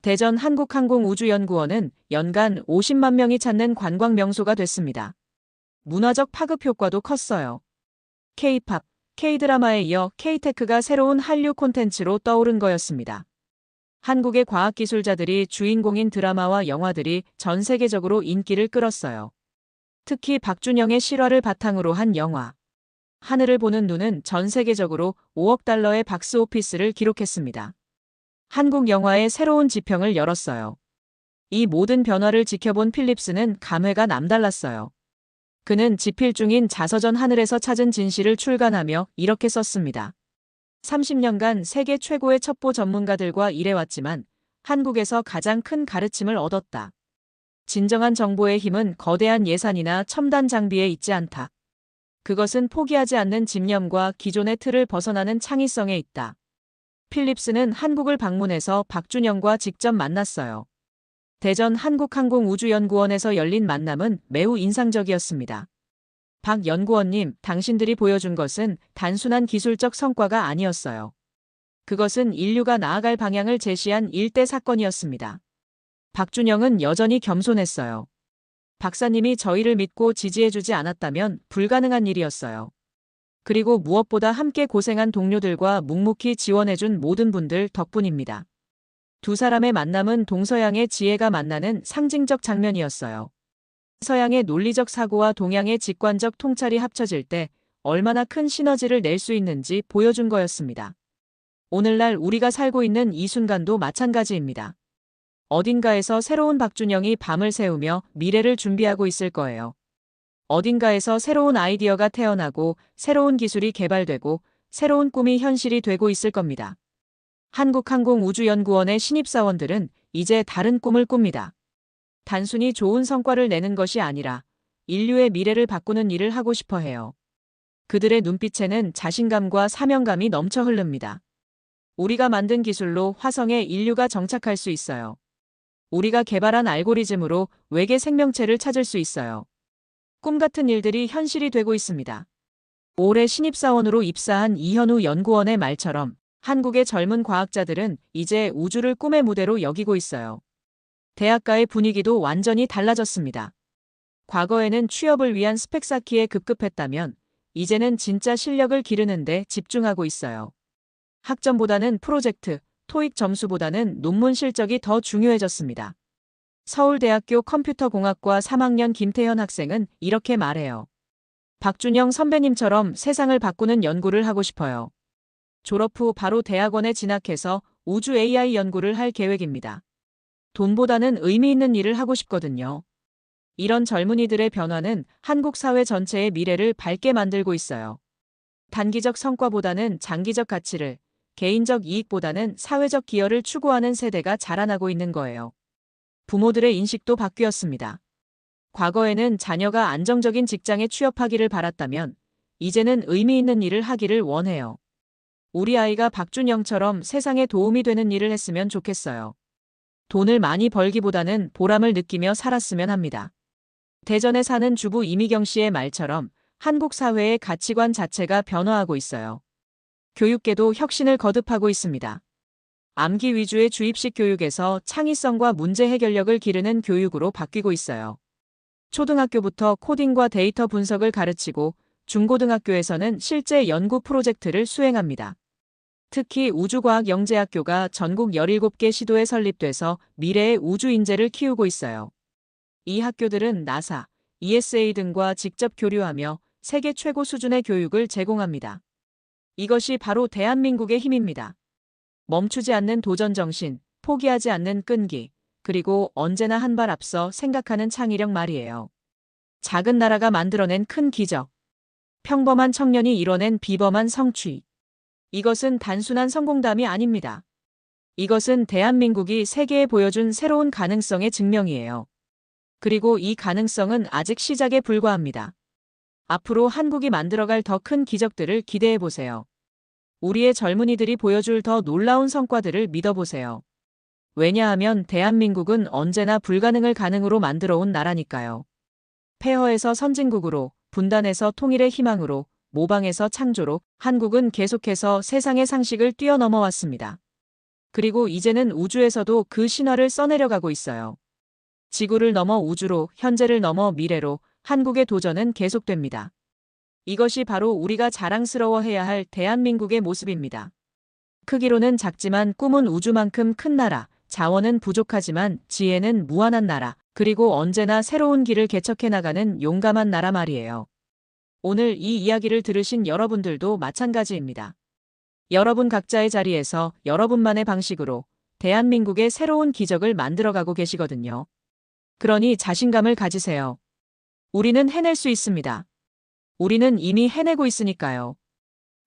대전 한국항공우주연구원은 연간 50만 명이 찾는 관광 명소가 됐습니다. 문화적 파급 효과도 컸어요. K-팝, K-드라마에 이어 K-테크가 새로운 한류 콘텐츠로 떠오른 거였습니다. 한국의 과학기술자들이 주인공인 드라마와 영화들이 전 세계적으로 인기를 끌었어요. 특히 박준영의 실화를 바탕으로 한 영화 하늘을 보는 눈은 전 세계적으로 5억 달러의 박스오피스를 기록했습니다. 한국 영화의 새로운 지평을 열었어요. 이 모든 변화를 지켜본 필립스는 감회가 남달랐어요. 그는 집필 중인 자서전 하늘에서 찾은 진실을 출간하며 이렇게 썼습니다. 30년간 세계 최고의 첩보 전문가들과 일해왔지만 한국에서 가장 큰 가르침을 얻었다. 진정한 정보의 힘은 거대한 예산이나 첨단 장비에 있지 않다. 그것은 포기하지 않는 집념과 기존의 틀을 벗어나는 창의성에 있다. 필립스는 한국을 방문해서 박준영과 직접 만났어요. 대전 한국항공우주연구원에서 열린 만남은 매우 인상적이었습니다. 박 연구원님, 당신들이 보여준 것은 단순한 기술적 성과가 아니었어요. 그것은 인류가 나아갈 방향을 제시한 일대 사건이었습니다. 박준영은 여전히 겸손했어요. 박사님이 저희를 믿고 지지해주지 않았다면 불가능한 일이었어요. 그리고 무엇보다 함께 고생한 동료들과 묵묵히 지원해준 모든 분들 덕분입니다. 두 사람의 만남은 동서양의 지혜가 만나는 상징적 장면이었어요. 서양의 논리적 사고와 동양의 직관적 통찰이 합쳐질 때 얼마나 큰 시너지를 낼 수 있는지 보여준 거였습니다. 오늘날 우리가 살고 있는 이 순간도 마찬가지입니다. 어딘가에서 새로운 박준영이 밤을 새우며 미래를 준비하고 있을 거예요. 어딘가에서 새로운 아이디어가 태어나고 새로운 기술이 개발되고 새로운 꿈이 현실이 되고 있을 겁니다. 한국항공우주연구원의 신입사원들은 이제 다른 꿈을 꿉니다. 단순히 좋은 성과를 내는 것이 아니라 인류의 미래를 바꾸는 일을 하고 싶어 해요. 그들의 눈빛에는 자신감과 사명감이 넘쳐 흐릅니다. 우리가 만든 기술로 화성에 인류가 정착할 수 있어요. 우리가 개발한 알고리즘으로 외계 생명체를 찾을 수 있어요. 꿈 같은 일들이 현실이 되고 있습니다. 올해 신입사원으로 입사한 이현우 연구원의 말처럼 한국의 젊은 과학자들은 이제 우주를 꿈의 무대로 여기고 있어요. 대학가의 분위기도 완전히 달라졌습니다. 과거에는 취업을 위한 스펙 쌓기에 급급했다면 이제는 진짜 실력을 기르는 데 집중하고 있어요. 학점보다는 프로젝트, 토익 점수보다는 논문 실적이 더 중요해졌습니다. 서울대학교 컴퓨터공학과 3학년 김태현 학생은 이렇게 말해요. 박준영 선배님처럼 세상을 바꾸는 연구를 하고 싶어요. 졸업 후 바로 대학원에 진학해서 우주 AI 연구를 할 계획입니다. 돈보다는 의미 있는 일을 하고 싶거든요. 이런 젊은이들의 변화는 한국 사회 전체의 미래를 밝게 만들고 있어요. 단기적 성과보다는 장기적 가치를, 개인적 이익보다는 사회적 기여를 추구하는 세대가 자라나고 있는 거예요. 부모들의 인식도 바뀌었습니다. 과거에는 자녀가 안정적인 직장에 취업하기를 바랐다면 이제는 의미 있는 일을 하기를 원해요. 우리 아이가 박준영처럼 세상에 도움이 되는 일을 했으면 좋겠어요. 돈을 많이 벌기보다는 보람을 느끼며 살았으면 합니다. 대전에 사는 주부 이미경 씨의 말처럼 한국 사회의 가치관 자체가 변화하고 있어요. 교육계도 혁신을 거듭하고 있습니다. 암기 위주의 주입식 교육에서 창의성과 문제 해결력을 기르는 교육으로 바뀌고 있어요. 초등학교부터 코딩과 데이터 분석을 가르치고 중고등학교에서는 실제 연구 프로젝트를 수행합니다. 특히 우주과학영재학교가 전국 17개 시도에 설립돼서 미래의 우주 인재를 키우고 있어요. 이 학교들은 나사, ESA 등과 직접 교류하며 세계 최고 수준의 교육을 제공합니다. 이것이 바로 대한민국의 힘입니다. 멈추지 않는 도전 정신, 포기하지 않는 끈기, 그리고 언제나 한 발 앞서 생각하는 창의력 말이에요. 작은 나라가 만들어낸 큰 기적. 평범한 청년이 이뤄낸 비범한 성취. 이것은 단순한 성공담이 아닙니다. 이것은 대한민국이 세계에 보여준 새로운 가능성의 증명이에요. 그리고 이 가능성은 아직 시작에 불과합니다. 앞으로 한국이 만들어갈 더 큰 기적들을 기대해보세요. 우리의 젊은이들이 보여줄 더 놀라운 성과들을 믿어보세요. 왜냐하면 대한민국은 언제나 불가능을 가능으로 만들어온 나라니까요. 폐허에서 선진국으로, 분단에서 통일의 희망으로, 모방에서 창조로 한국은 계속해서 세상의 상식을 뛰어넘어 왔습니다. 그리고 이제는 우주에서도 그 신화를 써내려가고 있어요. 지구를 넘어 우주로, 현재를 넘어 미래로 한국의 도전은 계속됩니다. 이것이 바로 우리가 자랑스러워해야 할 대한민국의 모습입니다. 크기로는 작지만 꿈은 우주만큼 큰 나라, 자원은 부족하지만 지혜는 무한한 나라, 그리고 언제나 새로운 길을 개척해 나가는 용감한 나라 말이에요. 오늘 이 이야기를 들으신 여러분들도 마찬가지입니다. 여러분 각자의 자리에서 여러분만의 방식으로 대한민국의 새로운 기적을 만들어가고 계시거든요. 그러니 자신감을 가지세요. 우리는 해낼 수 있습니다. 우리는 이미 해내고 있으니까요.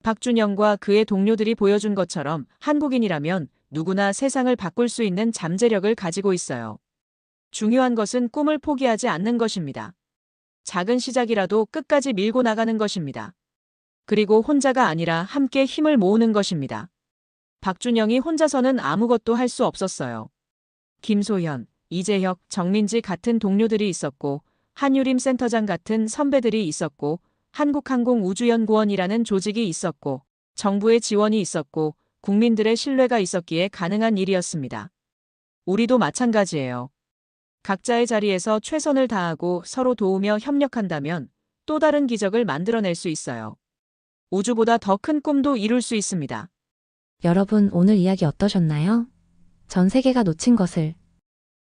박준영과 그의 동료들이 보여준 것처럼 한국인이라면 누구나 세상을 바꿀 수 있는 잠재력을 가지고 있어요. 중요한 것은 꿈을 포기하지 않는 것입니다. 작은 시작이라도 끝까지 밀고 나가는 것입니다. 그리고 혼자가 아니라 함께 힘을 모으는 것입니다. 박준영이 혼자서는 아무것도 할 수 없었어요. 김소현, 이재혁, 정민지 같은 동료들이 있었고, 한유림 센터장 같은 선배들이 있었고, 한국항공우주연구원이라는 조직이 있었고, 정부의 지원이 있었고, 국민들의 신뢰가 있었기에 가능한 일이었습니다. 우리도 마찬가지예요. 각자의 자리에서 최선을 다하고 서로 도우며 협력한다면 또 다른 기적을 만들어낼 수 있어요. 우주보다 더 큰 꿈도 이룰 수 있습니다. 여러분 오늘 이야기 어떠셨나요? 전 세계가 놓친 것을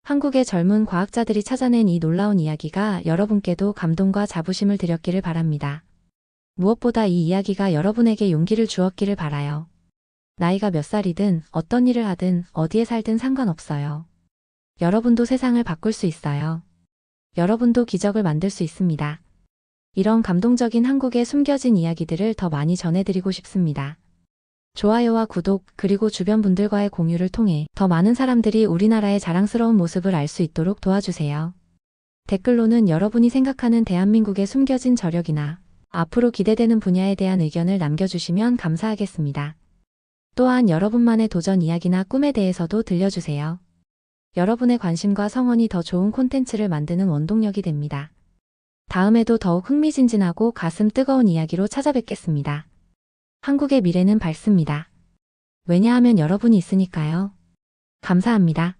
한국의 젊은 과학자들이 찾아낸 이 놀라운 이야기가 여러분께도 감동과 자부심을 드렸기를 바랍니다. 무엇보다 이 이야기가 여러분에게 용기를 주었기를 바라요. 나이가 몇 살이든 어떤 일을 하든 어디에 살든 상관없어요. 여러분도 세상을 바꿀 수 있어요. 여러분도 기적을 만들 수 있습니다. 이런 감동적인 한국의 숨겨진 이야기들을 더 많이 전해드리고 싶습니다. 좋아요와 구독 그리고 주변 분들과의 공유를 통해 더 많은 사람들이 우리나라의 자랑스러운 모습을 알 수 있도록 도와주세요. 댓글로는 여러분이 생각하는 대한민국의 숨겨진 저력이나 앞으로 기대되는 분야에 대한 의견을 남겨주시면 감사하겠습니다. 또한 여러분만의 도전 이야기나 꿈에 대해서도 들려주세요. 여러분의 관심과 성원이 더 좋은 콘텐츠를 만드는 원동력이 됩니다. 다음에도 더욱 흥미진진하고 가슴 뜨거운 이야기로 찾아뵙겠습니다. 한국의 미래는 밝습니다. 왜냐하면 여러분이 있으니까요. 감사합니다.